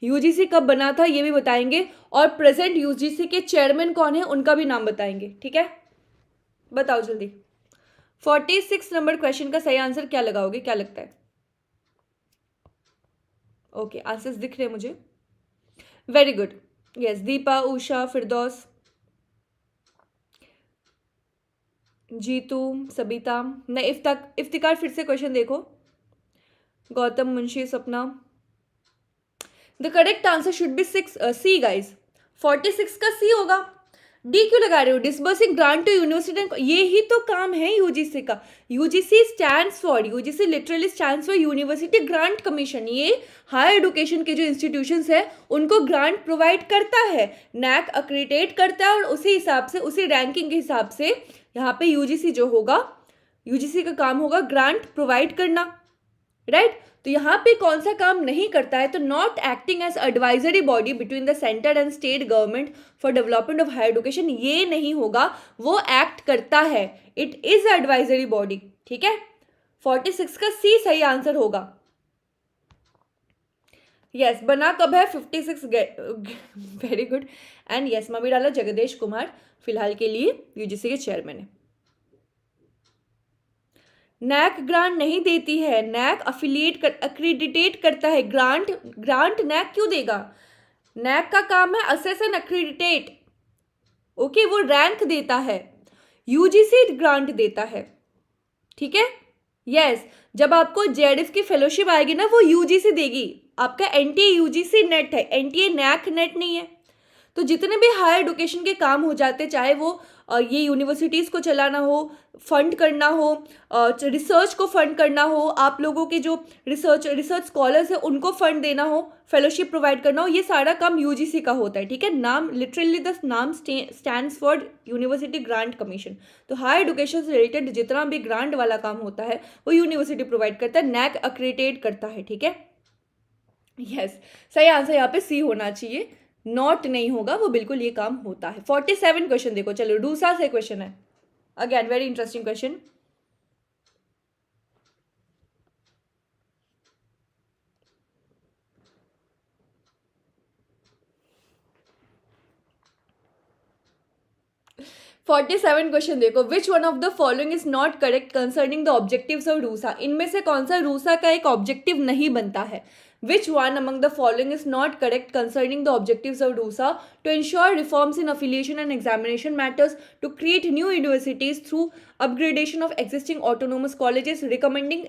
यूजीसी कब बना था ये भी बताएंगे, और प्रेजेंट यूजीसी के चेयरमैन कौन है उनका भी नाम बताएंगे, ठीक है। बताओ जल्दी। 46 नंबर क्वेश्चन का सही आंसर क्या लगाओगे, क्या लगता है? ओके, आंसर्स दिख रहे हैं मुझे, very good. Yes, Deepa, Usha, Firdaus, Jitu, Sabita, नहीं, इफ्तिकार फिर से क्वेश्चन देखो, Gautam, Munshi, Sapna. The correct answer should be C guys. 46 का सी होगा। डी क्यों लगा रहे हो? डिसबर्सिंग ग्रांट टू यूनिवर्सिटी, ये ही तो काम है यूजीसी का। UGC stands for, UGC literally stands for university grant commission. ये हायर एजुकेशन के जो इंस्टीट्यूशंस है उनको ग्रांट प्रोवाइड करता है, नैक अक्रेडिटेट करता है, और उसी हिसाब से, उसी रैंकिंग के हिसाब से यहाँ पे यूजीसी जो होगा, यूजीसी का काम होगा ग्रांट प्रोवाइड करना, राइट। तो यहाँ पे कौन सा काम नहीं करता है? तो not acting as advisory body between the centre and state government for development of higher education, ये नहीं होगा, वो एक्ट करता है, इट इज एडवाइजरी बॉडी, ठीक है। 46 का सी सही आंसर होगा। यस, बना कब है? 56, very good. And yes, mummy डाला जगदेश कुमार फिलहाल के लिए यूजीसी के चेयरमैन है। नैक ग्रांट नहीं देती है, नैक अक्रीडिटेट करता है। ग्रांट नैक क्यों देगा? नैक का काम है असेस एंड अक्रीडिटेट। ओके, वो रैंक देता है, यूजीसी ग्रांट देता है। ठीक है, यस। जब आपको जेएडएफ की फेलोशिप आएगी ना, वो यूजीसी देगी। आपका एनटीए यूजीसी नेट है, एनटीए नैक नेट नहीं है। तो जितने भी हायर एजुकेशन के काम हो जाते, चाहे वो ये यूनिवर्सिटीज़ को चलाना हो, फंड करना हो, रिसर्च को फंड करना हो, आप लोगों के जो रिसर्च स्कॉलर्स हैं उनको फंड देना हो, फेलोशिप प्रोवाइड करना हो, ये सारा काम यूजीसी का होता है। ठीक है, नाम लिटरली द नाम stands for university grant commission. तो हायर एजुकेशन से रिलेटेड जितना भी ग्रांट वाला काम होता है वो यूनिवर्सिटी प्रोवाइड करता है, नैक अक्रेडिटेट करता है। ठीक है, यस। सही आंसर यहाँ पे सी होना चाहिए, नॉट नहीं होगा, वो बिल्कुल ये काम होता है। 47 क्वेश्चन देखो, चलो रूसा से क्वेश्चन है, again very interesting question. Forty seven question देखो, which one of the following is not correct concerning the objectives of RUSA. इनमें से कौन सा रूसा का एक ऑब्जेक्टिव नहीं बनता है? Which one among the following is not correct concerning the objectives of RUSA? To ensure reforms in affiliation and examination matters, to create new universities through upgradation of existing autonomous colleges, recommending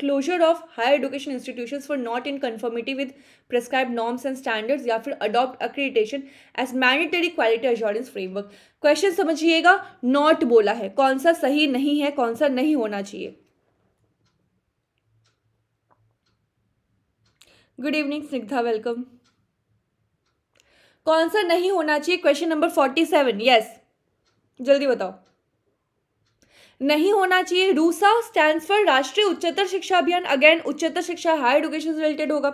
closure of higher education institutions for not in conformity with prescribed norms and standards, या फिर adopt accreditation as mandatory quality assurance framework. Question समझिएगा, not बोला है, कौन सा सही नहीं है, कौन सा नहीं होना चाहिए। Good evening Snigdha, welcome. कौन सा नहीं होना चाहिए? क्वेश्चन नंबर 47, यस, जल्दी बताओ। नहीं होना चाहिए। रूसा स्टैंड्स फॉर राष्ट्रीय उच्चतर शिक्षा अभियान। अगेन उच्चतर शिक्षा हायर एजुकेशन से रिलेटेड होगा,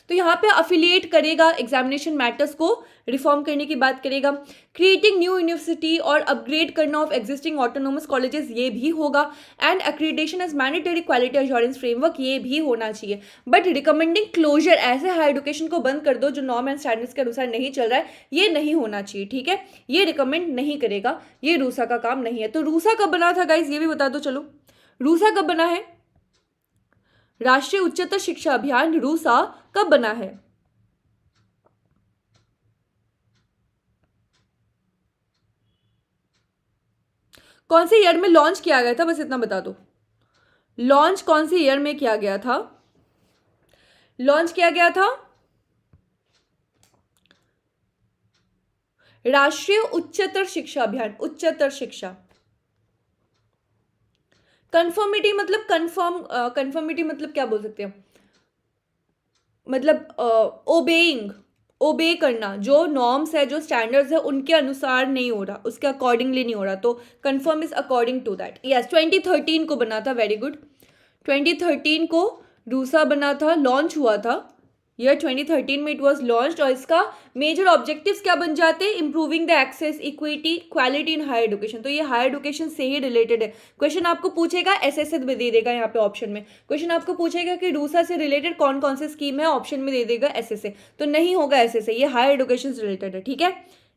तो यहाँ पे अफिलिएट करेगा, एग्जामिनेशन मैटर्स को रिफॉर्म करने की बात करेगा। क्रिएटिंग न्यू यूनिवर्सिटी और अपग्रेड करना ऑफ एग्जिस्टिंग ऑटोनोमस कॉलेजेस, ये भी होगा। And accreditation as mandatory quality assurance framework, ये भी होना चाहिए। बट रिकमेंडिंग क्लोजर, ऐसे हायर एजुकेशन को बंद कर दो जो नॉर्म एंड स्टैंडर्ड्स के अनुसार नहीं चल रहा है, ये नहीं होना चाहिए। ठीक है, ये रिकमेंड नहीं करेगा, ये रूसा का काम नहीं है। तो रूसा कब बना था गाइज, ये भी बता दो। चलो, रूसा कब बना है? राष्ट्रीय उच्चतर शिक्षा अभियान रूसा कब बना है? कौन से ईयर में लॉन्च किया गया था, बस इतना बता दो। लॉन्च कौन से ईयर में किया गया था? लॉन्च किया गया था राष्ट्रीय उच्चतर शिक्षा अभियान, उच्चतर शिक्षा। कंफर्मिटी मतलब कंफर्मिटी मतलब क्या बोल सकते हैं? मतलब ओबे करना, जो नॉर्म्स है, जो स्टैंडर्ड्स है, उनके अनुसार नहीं हो रहा, उसके अकॉर्डिंगली नहीं हो रहा, तो confirm is according to that. Yes, 2013 को बना था, वेरी गुड। 2013 को रूसा बना था, लॉन्च हुआ था, ईयर 2013 में इट वॉज लॉन्च्ड। और इसका मेजर ऑब्जेक्टिव्स क्या बन जाते हैं? Improving the access, equity, quality in higher education. तो ये हायर एजुकेशन से ही रिलेटेड है। क्वेश्चन आपको पूछेगा, एसएसए में दे देगा यहाँ पे ऑप्शन में। क्वेश्चन आपको पूछेगा कि रूसा से रिलेटेड कौन कौन से स्कीम है, ऑप्शन में दे देगा एसएसए, तो नहीं होगा एसएसए, ये हायर एजुकेशन से रिलेटेड है। ठीक है,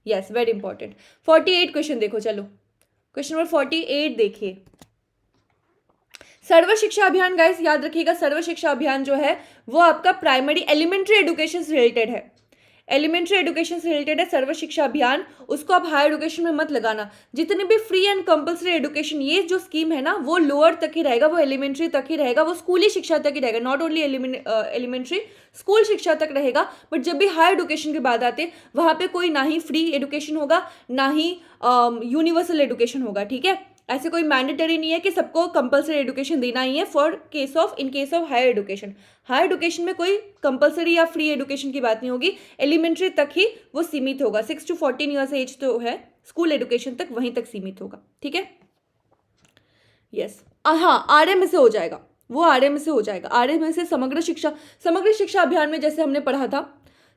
यस, वेरी इंपॉर्टेंट। 48 क्वेश्चन देखो, चलो क्वेश्चन नंबर 48 देखिए। सर्व शिक्षा अभियान, गाइस याद रखिएगा, सर्व शिक्षा अभियान जो है वो आपका प्राइमरी एलिमेंट्री एजुकेशन से रिलेटेड है, एलिमेंट्री एजुकेशन से रिलेटेड है सर्व शिक्षा अभियान। उसको आप हायर एजुकेशन में मत लगाना। जितने भी फ्री एंड कंपल्सरी एजुकेशन, ये जो स्कीम है ना, वो लोअर तक ही रहेगा, वो एलिमेंट्री तक ही रहेगा, वो स्कूली शिक्षा तक ही रहेगा, नॉट ओनली एलिमेंट्री, स्कूल शिक्षा तक रहेगा। बट जब भी हायर एजुकेशन की बात आती है, वहाँ पे कोई ना ही फ्री एजुकेशन होगा, ना ही यूनिवर्सल एजुकेशन होगा। ठीक है, ऐसे कोई मैंडेटरी नहीं है कि सबको कंपलसरी एजुकेशन देना ही है for case of, in case of higher education. Higher education में कोई कंपलसरी या फ्री एजुकेशन की बात नहीं होगी, एलिमेंट्री तक ही वो सीमित होगा। 6 to 14 ईयर्स एज तो है, स्कूल एजुकेशन तक वहीं तक सीमित होगा। ठीक है, यस। हाँ, आरएम से हो जाएगा, वो आरएम से हो जाएगा। आरएम से समग्र शिक्षा अभियान में जैसे हमने पढ़ा था,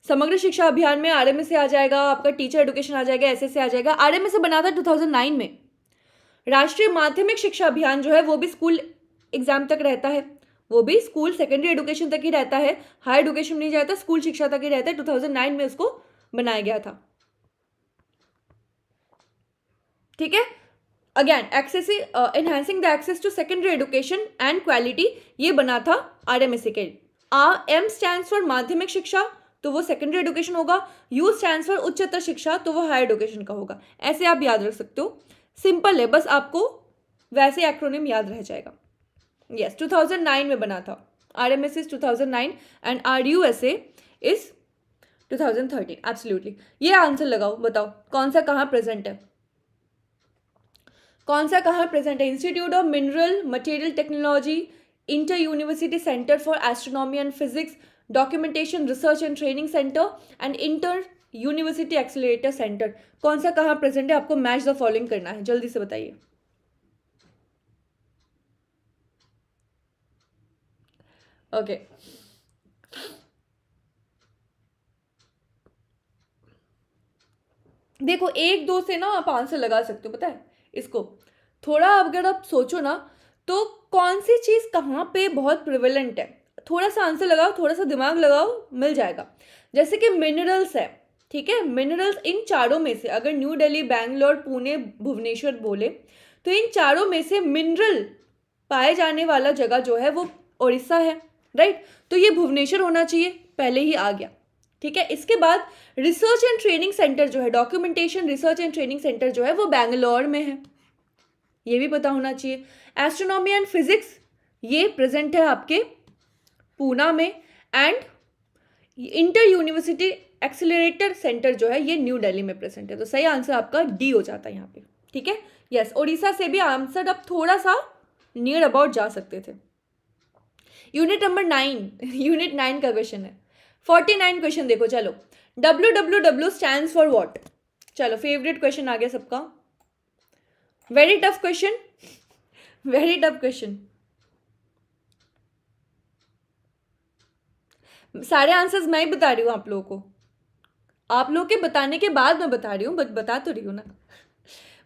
समग्र शिक्षा अभियान में आरएम से आ जाएगा, आपका टीचर एजुकेशन आ जाएगा, एसएस से आ जाएगा। आरएम से बना था 2009 में। राष्ट्रीय माध्यमिक शिक्षा अभियान जो है वो भी स्कूल एग्जाम तक रहता है, वो भी स्कूल सेकेंडरी एजुकेशन तक ही रहता है, हायर एजुकेशन नहीं जाता, स्कूल शिक्षा तक ही रहता है। 2009 में उसको बनाया गया था। ठीक है, again excessive enhancing the access to secondary education and quality, ये बना था RMSA के। M स्टैंड्स फॉर माध्यमिक शिक्षा, तो वो सेकेंडरी एजुकेशन होगा। U स्टैंड्स फॉर उच्चतर शिक्षा, तो वो हायर एजुकेशन का होगा। ऐसे आप याद रख सकते हो, सिंपल है, बस आपको वैसे एक्रोनिम याद रह जाएगा। यस 2009 में बना था। RMSA is 2009 and RUSA is 2013। Absolutely. ये आंसर लगाओ, बताओ कौन सा कहाँ प्रेजेंट है, कौन सा कहाँ प्रेजेंट है। Institute of mineral material technology, inter university centre for astronomy and physics, documentation research and training centre and inter university accelerator centre, कौन सा कहाँ प्रेजेंट है। आपको मैच द फॉलोइंग करना है, जल्दी से बताइए। ओके देखो, एक दो से ना आप आंसर लगा सकते हो, पता है इसको थोड़ा अगर आप सोचो ना, तो कौन सी चीज़ कहाँ पे बहुत प्रिवेलेंट है, थोड़ा सा आंसर लगाओ, थोड़ा सा दिमाग लगाओ, मिल जाएगा। जैसे कि मिनरल्स है, ठीक है, मिनरल्स इन चारों में से अगर न्यू दिल्ली, बैंगलोर, पुणे, भुवनेश्वर बोले, तो इन चारों में से मिनरल पाए जाने वाला जगह जो है वो उड़ीसा है, राइट। तो ये भुवनेश्वर होना चाहिए, पहले ही आ गया, ठीक है। इसके बाद रिसर्च एंड ट्रेनिंग सेंटर जो है, documentation research and training centre जो है वो बैंगलोर में है, ये भी पता होना चाहिए। एस्ट्रोनॉमी एंड फिजिक्स ये प्रेजेंट है आपके पूना में, and inter university accelerator centre जो है ये न्यू दिल्ली में प्रेजेंट है। तो सही आंसर आपका डी हो जाता है यहाँ पे, ठीक है। यस, उड़ीसा से भी आंसर अब थोड़ा सा नियर अबाउट जा सकते थे। यूनिट नंबर 9 यूनिट 9 का क्वेश्चन है। 49 क्वेश्चन देखो, चलो। WWW stands for what. चलो, फेवरेट क्वेश्चन आ गया सबका, very tough question, very tough question. सारे आंसर्स मैं ही बता रही हूँ आप लोगों को, आप लोगों के बताने के बाद मैं बता रही हूँ, बट बता तो रही हूँ ना।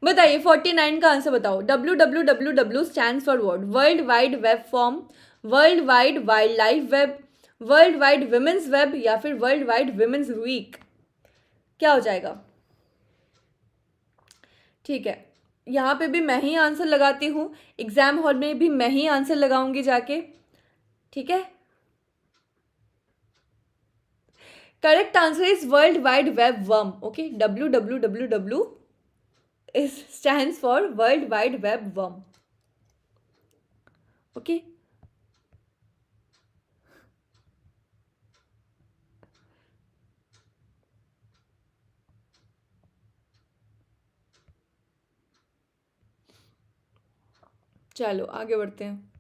बताइए 49 का आंसर बताओ। WWW stands for what. World wide web form, world wide wild life web, world wide women's web, या फिर वर्ल्ड वाइड विमेंस वीक, क्या हो जाएगा। ठीक है, यहाँ पे भी मैं ही आंसर लगाती हूँ, एग्जाम हॉल में भी मैं ही आंसर लगाऊंगी जाके, ठीक है। Correct answer is world wide web worm, okay. WWW is stands for World Wide Web Worm, okay। चलो आगे बढ़ते हैं।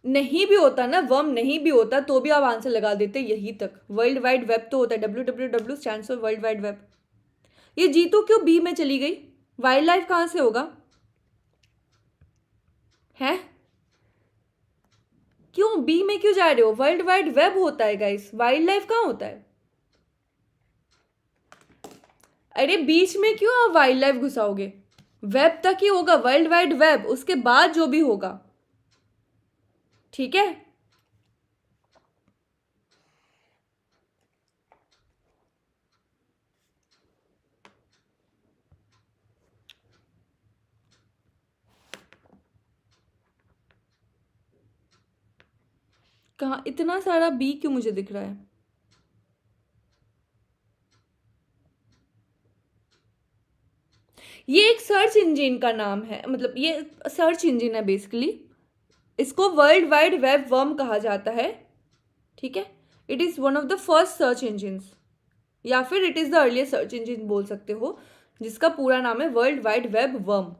नहीं भी होता ना, वर्म नहीं भी होता तो भी आप आंसर लगा देते यही तक। वर्ल्ड वाइड वेब तो होता है, WWW stands for world wide web. ये जी तो क्यों बी में चली गई, वाइल्ड लाइफ कहाँ से होगा है, क्यों बी में क्यों जा रहे हो। वर्ल्ड वाइड वेब होता है गाइस, वाइल्ड लाइफ कहाँ होता है। अरे बीच में क्यों आप वाइल्ड लाइफ घुसाओगे, वेब तक ही होगा, वर्ल्ड वाइड वेब, उसके बाद जो भी होगा, ठीक है। कहाँ इतना सारा बी क्यों मुझे दिख रहा है। ये एक सर्च इंजन का नाम है, मतलब ये सर्च इंजन है बेसिकली, इसको वर्ल्ड वाइड वेब वर्म कहा जाता है, ठीक है। It is one of the first search engines, या फिर it is the earlier search engine बोल सकते हो, जिसका पूरा नाम है वर्ल्ड वाइड वेब वर्म,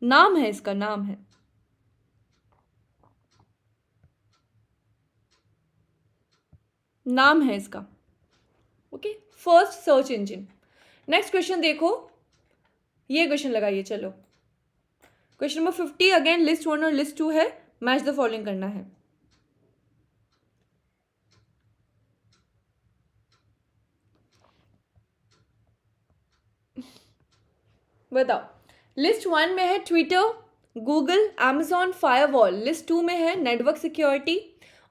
नाम है इसका, नाम है। नाम है इसका, okay, first search engine. Next question देखो, ये क्वेश्चन लगाइए। चलो, क्वेश्चन नंबर 50 अगेन लिस्ट 1 और लिस्ट 2 है, मैच द फॉलोइंग करना है। बताओ, लिस्ट 1 में है Twitter, Google, Amazon, firewall. List 2 में है network security,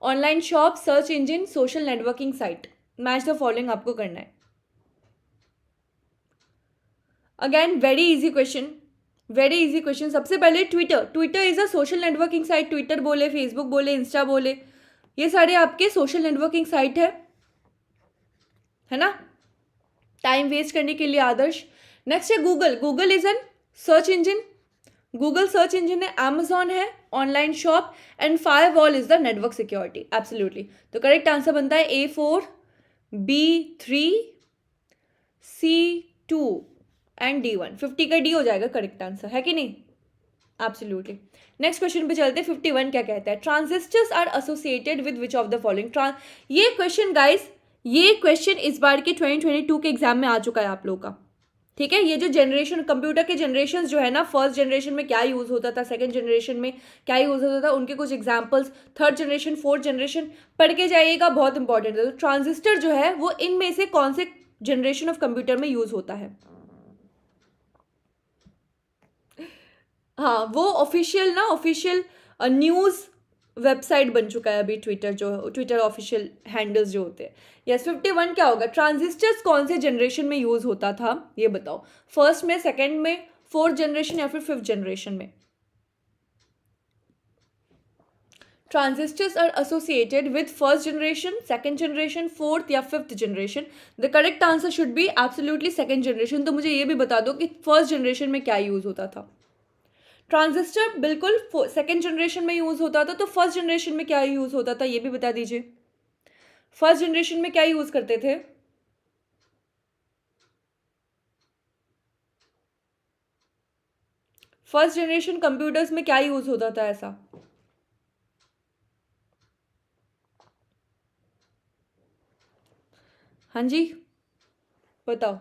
online shop, search engine, social networking site. Match the following आपको करना है. Again very easy question, very easy question. सबसे पहले Twitter. Twitter is a social networking site. Twitter बोले, Facebook बोले, Insta बोले, ये सारे आपके सोशल नेटवर्किंग साइट है ना. टाइम वेस्ट करने के लिए आदर्श. नेक्स्ट है Google. Google is an search engine. Google search engine है. अमेजॉन है online shop. And firewall is the network security. Absolutely. तो करेक्ट आंसर बनता है A4, B3, C2 and D1. 50 का D हो जाएगा करेक्ट आंसर, है कि नहीं. एब्सोल्युटली. नेक्स्ट क्वेश्चन पे चलते हैं. 51 क्या कहता है. Transistors are associated with which of the following. ये क्वेश्चन गाइस, ये क्वेश्चन इस बार के 2022 के एग्जाम में आ चुका है आप लोगों का. ठीक है. ये जो जनरेशन, कंप्यूटर के जनरेशन जो है ना, फर्स्ट जनरेशन में क्या यूज होता था, सेकंड जनरेशन में क्या यूज होता था, उनके कुछ examples, third generation, fourth generation पढ़ के जाइएगा, बहुत इंपॉर्टेंट है. तो ट्रांजिस्टर जो है वो इनमें से कौन से जनरेशन ऑफ कंप्यूटर में यूज होता है. हाँ, वो ऑफिशियल ना, ऑफिशियल न्यूज़ वेबसाइट बन चुका है अभी ट्विटर, जो ट्विटर ऑफिशियल हैंडल्स जो होते हैं. यस. 51 क्या होगा. ट्रांजिस्टर्स कौन से जनरेशन में यूज होता था ये बताओ. फर्स्ट में, सेकंड में, फोर्थ जनरेशन या फिर फिफ्थ जनरेशन में. Transistors are associated with first generation, second generation, fourth या fifth generation. The correct answer should be absolutely second generation. तो मुझे ये भी बता दो कि फर्स्ट जनरेशन में क्या यूज होता था. ट्रांजिस्टर बिल्कुल सेकेंड जनरेशन में यूज होता था. तो फर्स्ट जनरेशन में क्या यूज होता था ये भी बता दीजिए. फर्स्ट जनरेशन में क्या यूज करते थे. फर्स्ट जनरेशन कंप्यूटर्स में क्या यूज होता था ऐसा. हाँ जी बताओ.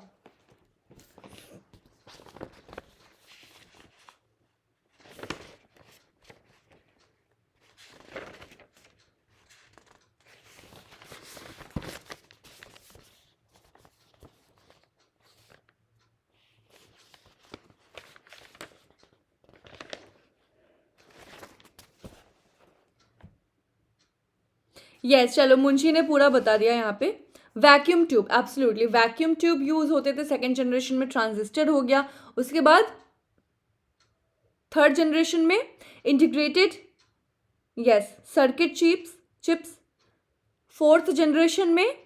यस चलो, मुंशी ने पूरा बता दिया यहाँ पे. Vacuum tube. Absolutely vacuum tube use होते थे सेकेंड जनरेशन में. ट्रांजिस्टर हो गया. उसके बाद थर्ड जनरेशन में integrated, yes, circuit chips. Fourth generation में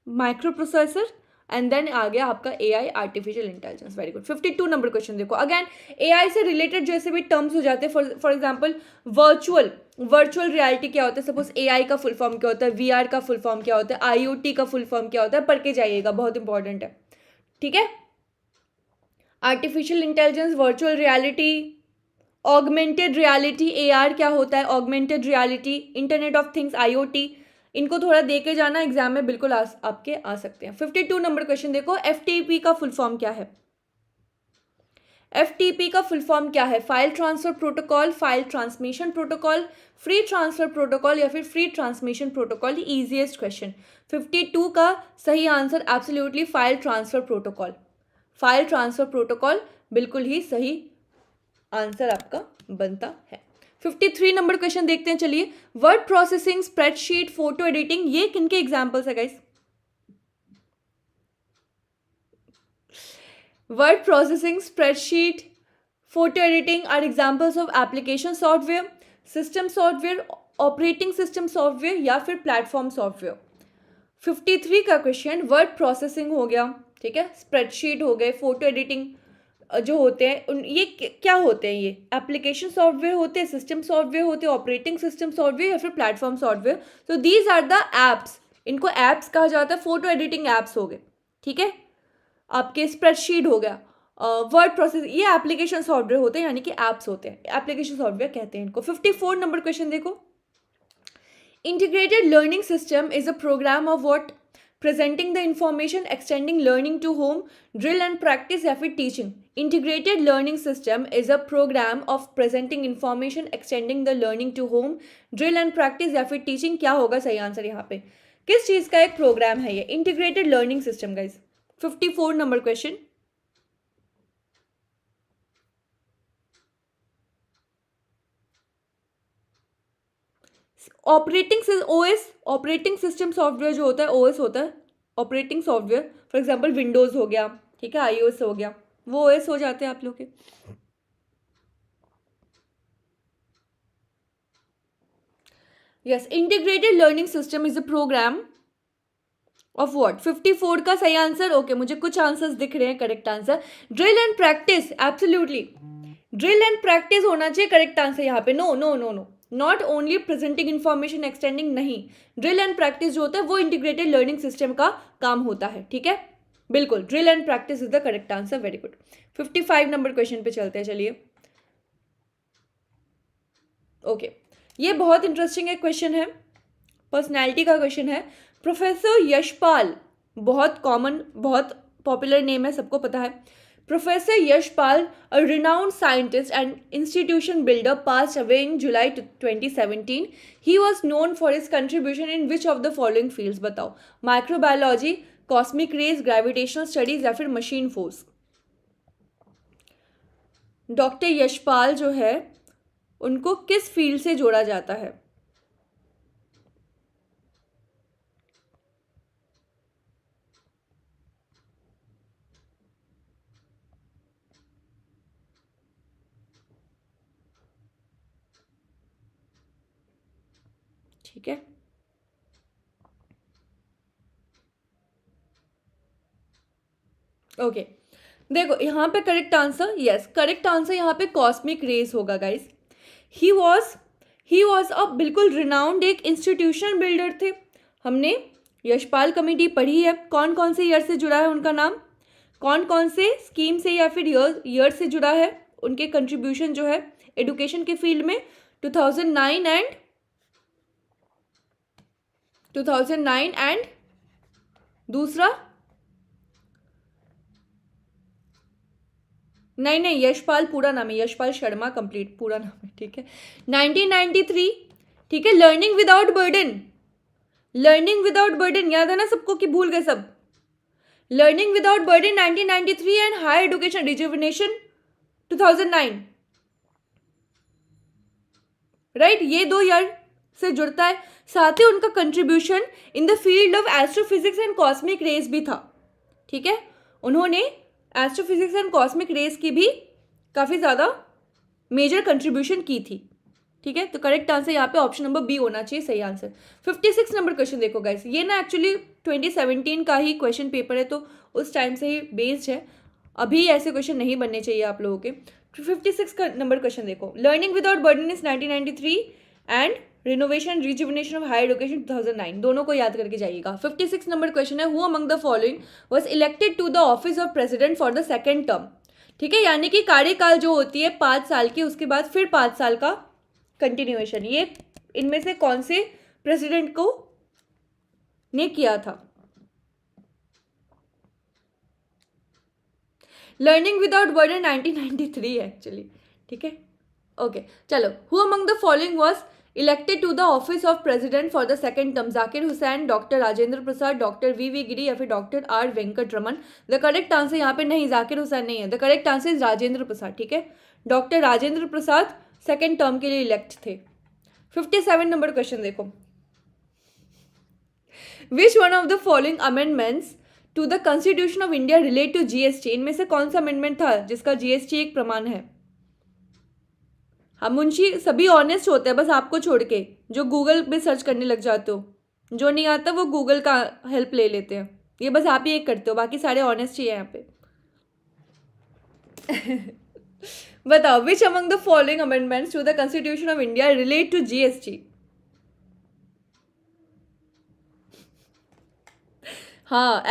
माइक्रो प्रोसेसर. एंड देन आ गया आपका AI, artificial intelligence. Very good. 52 number question देखो. अगेन AI से रिलेटेड जैसे भी टर्म्स हो जाते हैं. फॉर एग्जांपल वर्चुअल रियलिटी क्या होता है. सपोज AI का फुल फॉर्म क्या होता है, VR का फुल फॉर्म क्या होता है, IoT का फुल फॉर्म क्या होता है, पढ़ के जाइएगा, बहुत इंपॉर्टेंट है. ठीक है. Artificial intelligence, virtual reality, augmented reality, AR क्या होता है, augmented reality, internet of things, IoT. इनको थोड़ा दे के जाना, एग्जाम में बिल्कुल आपके आ सकते हैं. 52 नंबर क्वेश्चन देखो. FTP का फुल फॉर्म क्या है. FTP का फुल फॉर्म क्या है. File transfer protocol, file transmission protocol, free transfer protocol या फिर free transmission protocol. Easiest question. 52 का सही answer absolutely file transfer protocol. File transfer protocol बिल्कुल ही सही आंसर आपका बनता है. 53 नंबर क्वेश्चन देखते हैं. चलिए. Word processing, spreadsheet, photo editing, ये किनके एग्जांपल्स है guys. Word processing, spreadsheet, photo editing are examples of application software, system software, operating system software या फिर प्लेटफॉर्म सॉफ्टवेयर. 53 का क्वेश्चन वर्ड प्रोसेसिंग हो गया. ठीक है. स्प्रेडशीट हो गए, फोटो एडिटिंग जो होते हैं ये क्या होते हैं. ये एप्लीकेशन सॉफ्टवेयर होते हैं, सिस्टम सॉफ्टवेयर होते हैं, ऑपरेटिंग सिस्टम सॉफ्टवेयर या फिर प्लेटफॉर्म सॉफ्टवेयर. तो दीज आर द एप्स. इनको एप्स कहा जाता है. फोटो एडिटिंग एप्स हो गए. ठीक है. आपके स्प्रेडशीट हो गया, वर्ड प्रोसेस, ये एप्लीकेशन सॉफ्टवेयर होते हैं, यानी कि एप्स होते हैं, एप्लीकेशन सॉफ्टवेयर कहते हैं इनको. 54 नंबर क्वेश्चन देखो. Integrated learning system is a program of what. Presenting the information, extending learning to home, drill and practice या फिर teaching. Integrated learning system is a program of presenting information, extending the learning to home, drill and practice या फिर teaching. क्या होगा सही answer यहाँ पे. किस चीज़ का एक प्रोग्राम है ये integrated learning system guys. 54 number question. Operating OS, operating system software जो होता है OS होता है. Operating software, for example Windows हो गया, ठीक है, iOS हो गया, वो OS हो जाते हैं आप लोग के। Yes, integrated learning system is a program of what? 54 का सही आंसर। ओके, मुझे कुछ आंसर्स दिख रहे हैं correct answer. Drill and practice, absolutely drill and practice होना चाहिए करेक्ट आंसर यहाँ पे। No no no no, not only presenting information extending, नहीं, ड्रिल एंड प्रैक्टिस जो होता है वो इंटीग्रेटेड लर्निंग सिस्टम का काम होता है, ठीक है, बिल्कुल, drill and practice is the correct answer. Very good. 55 number question पे चलते हैं, चलिए। ओके, ये बहुत इंटरेस्टिंग एक क्वेश्चन है, पर्सनैलिटी का क्वेश्चन है। प्रोफेसर यशपाल, बहुत कॉमन, बहुत पॉपुलर नेम है, सबको पता है। Professor Yashpal, a renowned scientist and institution builder, passed away in July 2017. He was known for his contribution in which of the following fields? बताओ, microbiology, cosmic rays, gravitational studies या फिर machine force. Doctor Yashpal जो है उनको किस field से जोड़ा जाता है? ठीक है, ओके, देखो यहाँ पे correct answer, yes, correct answer यहाँ पे कॉस्मिक रेज होगा गाइस। ही वॉज अ बिल्कुल रिनाउंड एक इंस्टीट्यूशन बिल्डर थे। हमने यशपाल कमेटी पढ़ी है, कौन कौन से ईयर से जुड़ा है उनका नाम, कौन कौन से स्कीम से या फिर ईयर से जुड़ा है, उनके कंट्रीब्यूशन जो है एडुकेशन के फील्ड में 2009 एंड दूसरा, नहीं नहीं, यशपाल पूरा नाम है, यशपाल शर्मा कंप्लीट पूरा नाम है, ठीक है। 1993, ठीक है, learning without burden, learning without burden याद है ना सबको कि भूल गए सब? Learning without burden 1993 and higher education rejuvenation 2009, right, ये 2 ईयर से जुड़ता है। साथ ही उनका contribution in the field of astrophysics and cosmic rays भी था, ठीक है, उन्होंने एस्ट्रोफिजिक्स एंड कॉस्मिक रेज की भी काफ़ी ज़्यादा मेजर कंट्रीब्यूशन की थी, ठीक है। तो करेक्ट आंसर यहाँ पे ऑप्शन नंबर बी होना चाहिए सही आंसर। 56 नंबर क्वेश्चन देखो गाइस, ये ना एक्चुअली 2017 का ही क्वेश्चन पेपर है, तो उस टाइम से ही बेस्ड है, अभी ऐसे क्वेश्चन नहीं बनने चाहिए आप लोगों के। 56 का नंबर क्वेश्चन देखो, learning without burden is 1993 and renovation rejuvenation of higher education 2009, दोनों को याद करके जाइएगा। 56 नंबर क्वेश्चन है, who among the following was elected to the office of president for the second term, ठीक है, यानी कि कार्यकाल जो होती है 5 साल की, उसके बाद फिर 5 साल का कंटिन्यूएशन, ये इनमें से कौन से प्रेसिडेंट को ने किया था? लर्निंग विदाउट बर्डन 1993 एक्चुअली, ठीक है, ओके, चलो। Who among the following was elected to the office of president for the second term? Zakir Hussain, doctor Rajendra Prasad, doctor V Giri या फिर doctor R Venkataraman. The correct answer यहाँ पे नहीं, जाकिर हुसैन नहीं है, the correct answer is Rajendra Prasad, ठीक है, doctor Rajendra Prasad second term के लिए इलेक्ट थे। 57 नंबर क्वेश्चन देखो, which one of the following amendments to the constitution of India relate to GST? इनमें से कौन सा अमेंडमेंट था जिसका जीएसटी एक प्रमाण है? हम मुंशी सभी ऑनेस्ट होते हैं, बस आपको छोड़ के, जो गूगल पे सर्च करने लग जाते हो, जो नहीं आता वो गूगल का हेल्प ले लेते हैं, ये बस आप ही एक करते हो, बाकी सारे ऑनेस्ट ही है यहाँ पे। बताओ, which among the following amendments to the constitution of India relate to GST? हाँ,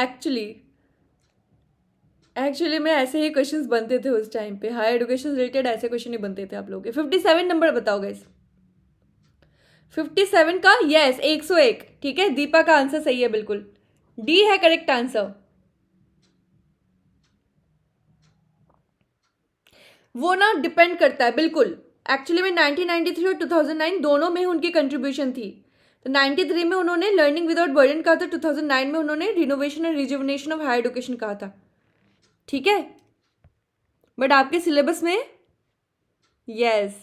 एक्चुअली में ऐसे ही क्वेश्चंस बनते थे उस टाइम पे, हायर एजुकेशन रिलेटेड ऐसे क्वेश्चन ही बनते थे आप लोगों के। 57 नंबर बताओ गाइस, 57 का, यस, 101, ठीक है, दीपा का आंसर सही है, बिल्कुल डी है करेक्ट आंसर। वो ना डिपेंड करता है, बिल्कुल, एक्चुअली में 1993 और 2009 दोनों में उनकी कंट्रीब्यूशन थी। तो 93 में उन्होंने लर्निंग विदाउट बर्डन कहा था, 2009 में उन्होंने renovation and rejuvenation of higher education कहा था, ठीक है, बट आपके सिलेबस में, यस,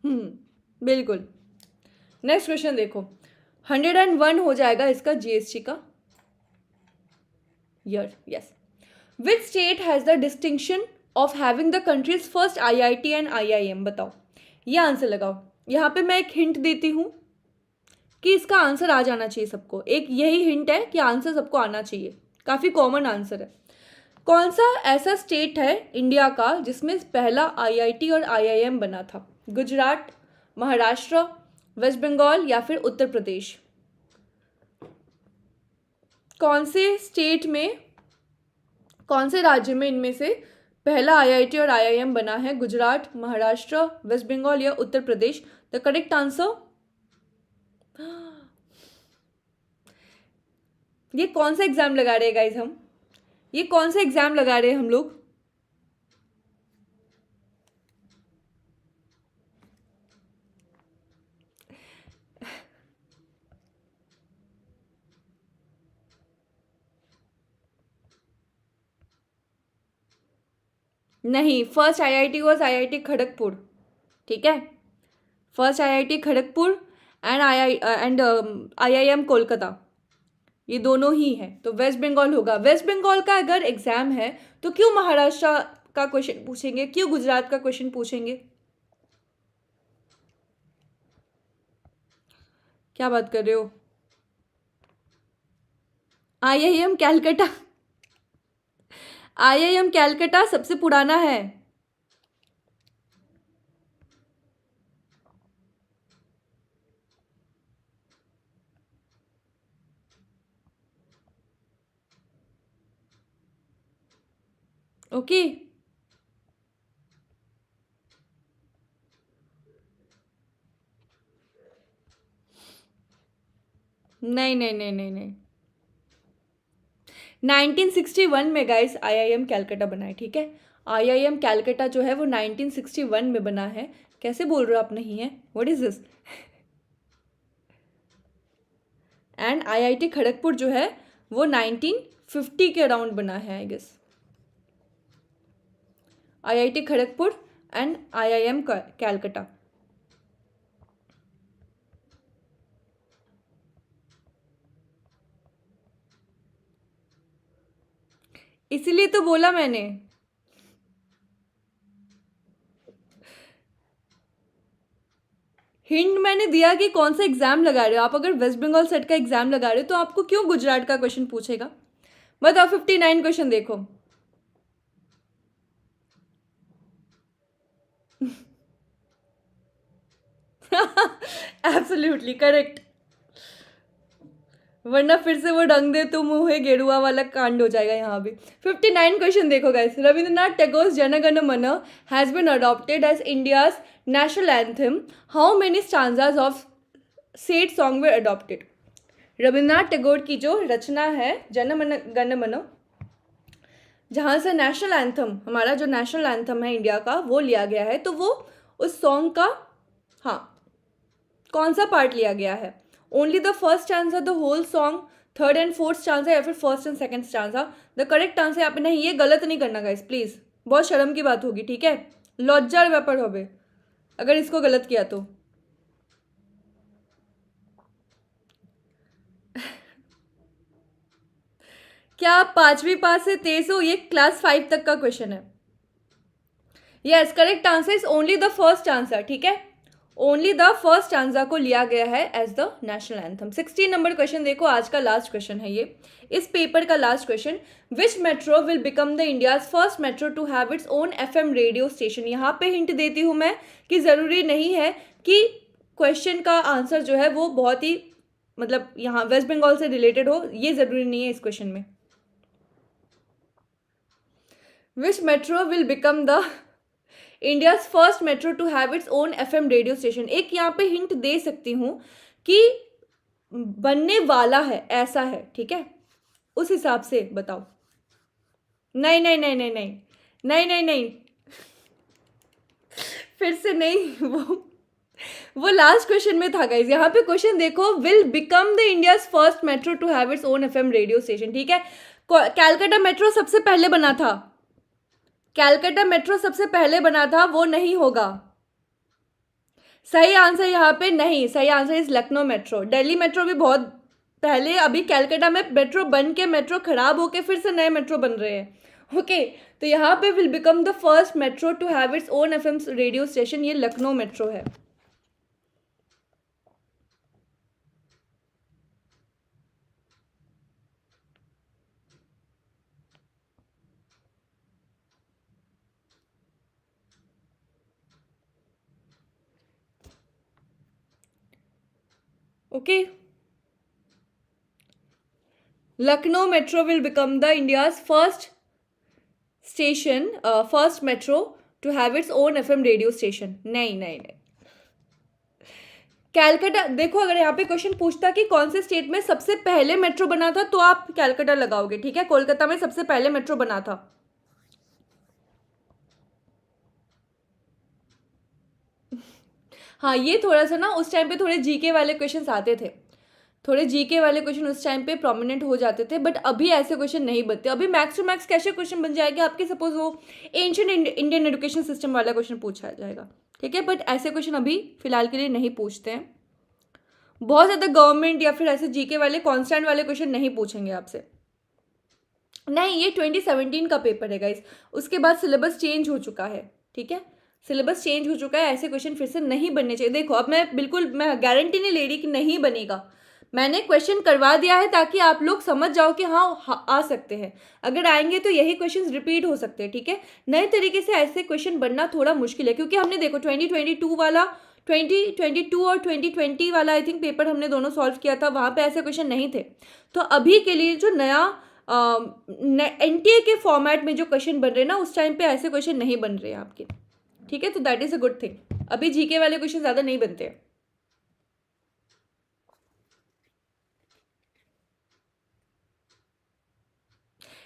बिल्कुल। नेक्स्ट क्वेश्चन देखो, 101 हो जाएगा इसका जीएसटी का year. Yes, which state has the distinction of having the countries first IIT and IIM? बताओ, ये आंसर लगाओ। यहाँ पे मैं एक हिंट देती हूँ कि इसका आंसर आ जाना चाहिए सबको। एक यही हिंट है कि आंसर सबको आना चाहिए, काफ़ी कॉमन आंसर है। कौन सा ऐसा स्टेट है इंडिया का जिसमें पहला आईआईटी और आईआईएम बना था? गुजरात, महाराष्ट्र, वेस्ट बंगाल या फिर उत्तर प्रदेश? कौन से स्टेट में, कौन से राज्य में इनमें से पहला आईआईटी और आईआईएम बना है? गुजरात, महाराष्ट्र, वेस्ट बंगाल या Uttar Pradesh? The correct answer, ये कौन सा एग्जाम लगा रहे हैं गाइज हम? ये कौन सा एग्जाम लगा रहे हैं हम लोग? नहीं, first IIT was IIT Kharagpur, ठीक है। First IIT Kharagpur and IIM Kolkata, ये दोनों ही हैं। तो वेस्ट बंगाल होगा। वेस्ट बंगाल का अगर एग्जाम है तो क्यों महाराष्ट्र का क्वेश्चन पूछेंगे, क्यों गुजरात का क्वेश्चन पूछेंगे? क्या बात कर रहे हो? आईआईएम कैलकाटा, आईआईएम कैलकाटा सबसे पुराना है। ओके, नहीं नहीं नहीं नहीं नहीं, 1961 में गाइस आईआईएम कैलकाटा बना है, ठीक है। आईआईएम कैलकाटा जो है वो 1961 में बना है। कैसे बोल रहे हो आप नहीं है? What is this? And IIT Kharagpur जो है वो 1950 के अराउंड बना है I guess. IIT Kharagpur and IIM Calcutta. इसीलिए तो बोला मैंने। हिंट मैंने दिया कि कौन सा एग्जाम लगा रहे हो आप। अगर वेस्ट बंगाल सेट का एग्जाम लगा रहे हो तो आपको क्यों गुजरात का क्वेश्चन पूछेगा? बताओ, 59 क्वेश्चन देखो। एब्सोल्युटली करेक्ट, वरना फिर से वो ढंग दे तुम मुहे गेरुआ वाला कांड हो जाएगा यहाँ भी। 59 क्वेश्चन देखो guys. Rabindranath Tagore Jana Gana Mana has been adopted as India's national anthem. How many stanzas of said song were adopted? Rabindranath Tagore की जो रचना है जन गण मन, जहाँ से नेशनल एंथम, हमारा जो नेशनल एंथम है इंडिया का, वो लिया गया है, तो वो उस सॉन्ग का, हाँ, कौन सा पार्ट लिया गया है? Only the first stanza, the whole song, third and fourth stanza या फिर first and second stanza? The correct answer यहाँ पे, नहीं, ये गलत नहीं करना गाइस प्लीज, बहुत शर्म की बात होगी, ठीक है। लज्जार व्यापार होवे अगर इसको गलत किया तो। क्या आप 5वीं पास से तेज हो? ये क्लास 5 तक का क्वेश्चन है। Yes, correct answer is only the first answer, ठीक है। ओनली द फर्स्ट आंसर को लिया गया है as the national anthem. 16 number question देखो, आज का लास्ट क्वेश्चन है ये, इस पेपर का last question. Which metro will become the India's first metro to have its own FM radio station? यहाँ पे हिंट देती हूँ मैं कि ज़रूरी नहीं है कि क्वेश्चन का आंसर जो है वो बहुत ही, मतलब यहाँ वेस्ट बंगाल से रिलेटेड हो, ये ज़रूरी नहीं है इस क्वेश्चन में। Which metro will become the India's first metro to have its own FM radio station? एक यहाँ पे हिंट दे सकती हूँ कि बनने वाला है, ऐसा है, ठीक है, उस हिसाब से बताओ। नहीं नहीं नहीं नहीं नहीं नहीं नहीं नहीं, फिर से नहीं, वो लास्ट क्वेश्चन में था गाइज। यहाँ पे क्वेश्चन देखो, will become the India's first metro to have its own FM radio station, ठीक है। कैलकाटा मेट्रो सबसे पहले बना था, कैलकाटा मेट्रो सबसे पहले बना था, वो नहीं होगा। सही आंसर यहाँ पे नहीं, सही answer is Lucknow metro. Delhi metro भी बहुत पहले, अभी कैलकाटा में मेट्रो बन के मेट्रो खराब होके फिर से नए मेट्रो बन रहे हैं। ओके, तो यहाँ पे will become the first metro to have its own FM radio station, ये लखनऊ मेट्रो है। Okay, Lucknow metro will become the India's first station, first metro to have its own FM radio station. नहीं नहीं नहीं, कैलकाटा देखो, अगर यहाँ पे क्वेश्चन पूछता कि कौन से स्टेट में सबसे पहले मेट्रो बना था तो आप कैलकाटा लगाओगे, ठीक है। कोलकाता में सबसे पहले मेट्रो बना था। हाँ, ये थोड़ा सा ना उस टाइम पे थोड़े जीके वाले क्वेश्चंस आते थे, थोड़े जीके वाले क्वेश्चन उस टाइम पे प्रोमिनेंट हो जाते थे, बट अभी ऐसे क्वेश्चन नहीं बनते। अभी मैक्स टू मैक्स कैसे क्वेश्चन बन जाएंगे आपके, सपोज वो एंशियंट इंडियन एजुकेशन सिस्टम वाला क्वेश्चन पूछा जाएगा, ठीक है। बट ऐसे क्वेश्चन अभी फिलहाल के लिए नहीं पूछते हैं। बहुत ज़्यादा गवर्नमेंट या फिर ऐसे जीके वाले कॉन्स्टेंट वाले क्वेश्चन नहीं पूछेंगे आपसे। नहीं, ये 2017 का पेपर है गाइस, उसके बाद सिलेबस चेंज हो चुका है, ठीक है। सिलेबस चेंज हो चुका है, ऐसे क्वेश्चन फिर से नहीं बनने चाहिए। देखो, अब मैं गारंटी नहीं ले रही कि नहीं बनेगा, मैंने क्वेश्चन करवा दिया है ताकि आप लोग समझ जाओ कि हाँ आ सकते हैं। अगर आएंगे तो यही क्वेश्चंस रिपीट हो सकते हैं, ठीक है। नए तरीके से ऐसे क्वेश्चन बनना थोड़ा मुश्किल है, क्योंकि हमने देखो 2022 वाला, 2022 और 2020 वाला आई थिंक पेपर हमने दोनों सॉल्व किया था, वहाँ पे ऐसे क्वेश्चन नहीं थे। तो अभी के लिए जो नया एनटीए के फॉर्मेट में जो क्वेश्चन बन रहे हैं ना, उस टाइम पे ऐसे क्वेश्चन नहीं बन रहे हैं आपके, ठीक है। तो that is a good thing, अभी जीके वाले क्वेश्चन ज़्यादा नहीं बनते हैं।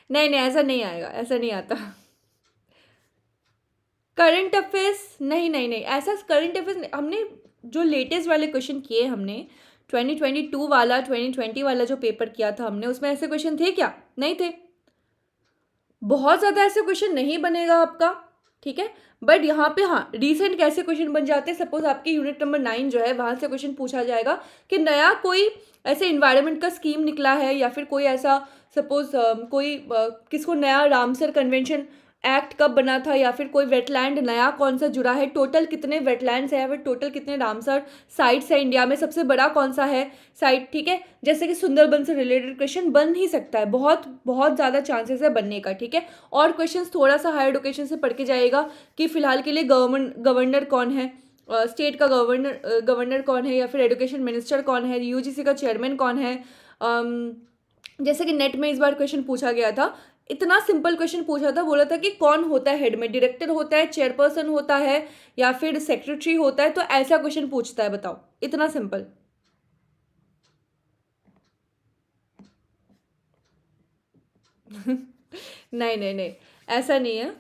नहीं नहीं, ऐसा नहीं आएगा, ऐसा नहीं आता। करंट अफेयर्स नहीं नहीं नहीं, ऐसा करंट अफेयर्स हमने जो लेटेस्ट वाले क्वेश्चन किए हमने 2022 वाला 2020 वाला जो पेपर किया था हमने, उसमें ऐसे क्वेश्चन थे क्या? नहीं थे। बहुत ज़्यादा ऐसे क्वेश्चन नहीं बनेगा आपका, ठीक है। बट यहाँ पे हाँ, रिसेंट कैसे क्वेश्चन बन जाते हैं, सपोज आपकी यूनिट नंबर 9 जो है वहाँ से क्वेश्चन पूछा जाएगा कि नया कोई ऐसे इन्वायरमेंट का स्कीम निकला है, या फिर कोई ऐसा सपोज कोई किसको नया रामसर कन्वेंशन एक्ट कब बना था, या फिर कोई वेटलैंड नया कौन सा जुड़ा है, टोटल कितने वेटलैंड्स है, या फिर टोटल कितने रामसर साइट्स है इंडिया में, सबसे बड़ा कौन सा है साइट, ठीक है। जैसे कि सुंदरबन से रिलेटेड क्वेश्चन बन ही सकता है, बहुत बहुत ज़्यादा चांसेस है बनने का, ठीक है। और क्वेश्चंस थोड़ा सा हायर एजुकेशन से पढ़ के जाएगा कि फिलहाल के लिए गवर्नर कौन है, स्टेट का गवर्नर कौन है, या फिर एजुकेशन मिनिस्टर कौन है, यूजीसी का चेयरमैन कौन है। जैसे कि नेट में इस बार क्वेश्चन पूछा गया था, इतना सिंपल क्वेश्चन पूछा था, बोला था कि कौन होता है हेड में, डायरेक्टर होता है, चेयरपर्सन होता है, या फिर सेक्रेटरी होता है, तो ऐसा क्वेश्चन पूछता है, बताओ, इतना सिंपल। नहीं नहीं नहीं, ऐसा नहीं है।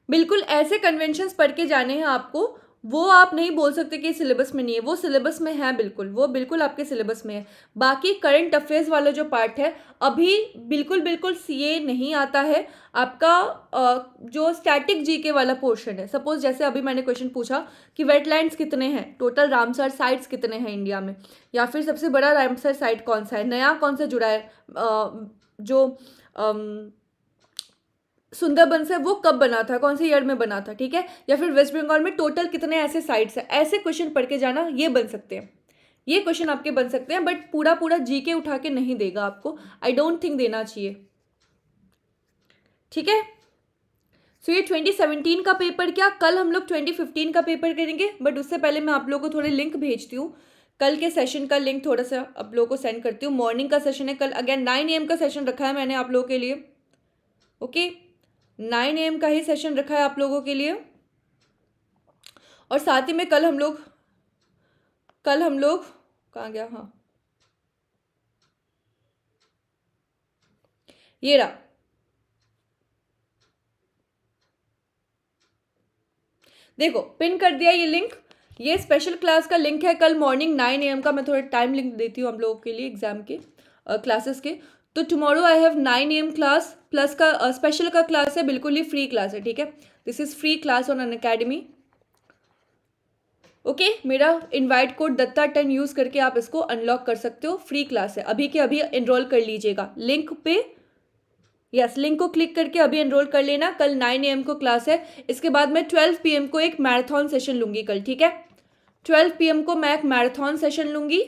बिल्कुल ऐसे कन्वेंशंस पढ़ के जाने हैं आपको, वो आप नहीं बोल सकते कि सिलेबस में नहीं है, वो सिलेबस में है, बिल्कुल वो बिल्कुल आपके सिलेबस में है। बाकी करंट अफेयर्स वाला जो पार्ट है अभी बिल्कुल बिल्कुल सीए नहीं आता है आपका। जो स्टैटिक जीके वाला पोर्शन है, सपोज जैसे अभी मैंने क्वेश्चन पूछा कि वेटलैंड्स कितने हैं, टोटल रामसर साइट्स कितने हैं इंडिया में, या फिर सबसे बड़ा रामसर साइट कौन सा है, नया कौन सा जुड़ा है, जो सुंदरबन से वो कब बना था, कौन से ईयर में बना था, ठीक है। या फिर वेस्ट बंगाल में टोटल कितने ऐसे साइट्स हैं, ऐसे क्वेश्चन पढ़ के जाना, ये बन सकते हैं, ये क्वेश्चन आपके बन सकते हैं। बट पूरा पूरा जीके उठा के नहीं देगा आपको, आई डोंट थिंक देना चाहिए, ठीक है। सो ये 2017 का पेपर, क्या कल हम लोग 2015 का पेपर करेंगे, बट उससे पहले मैं आप लोगों को थोड़े लिंक भेजती हूँ, कल के सेशन का लिंक थोड़ा सा आप लोगों को सेंड करती हूँ। मॉर्निंग का सेशन है कल, अगेन 9 AM का सेशन रखा है मैंने आप लोगों के लिए, ओके। 9 AM का ही सेशन रखा है आप लोगों के लिए। और साथ ही में कल हम लोग कहाँ गया, हाँ ये रहा, देखो पिन कर दिया ये लिंक, ये स्पेशल क्लास का लिंक है, कल मॉर्निंग 9 AM का। मैं थोड़ा टाइम लिंक देती हूँ हम लोगों के लिए एग्जाम के क्लासेस के। तो tomorrow I have 9 AM class, plus का स्पेशल का क्लास है, बिल्कुल ही फ्री क्लास है, ठीक है। This is free class on Unacademy. Okay मेरा इनवाइट कोड दत्ता10 यूज़ करके आप इसको अनलॉक कर सकते हो। फ्री क्लास है, अभी के अभी एनरोल कर लीजिएगा लिंक पे। यस, लिंक को क्लिक करके अभी एनरोल कर लेना। कल 9 AM को क्लास है। इसके बाद मैं 12 PM को एक मैराथन सेशन लूँगी कल, ठीक है। 12 PM को मैं एक मैराथन सेशन लूँगी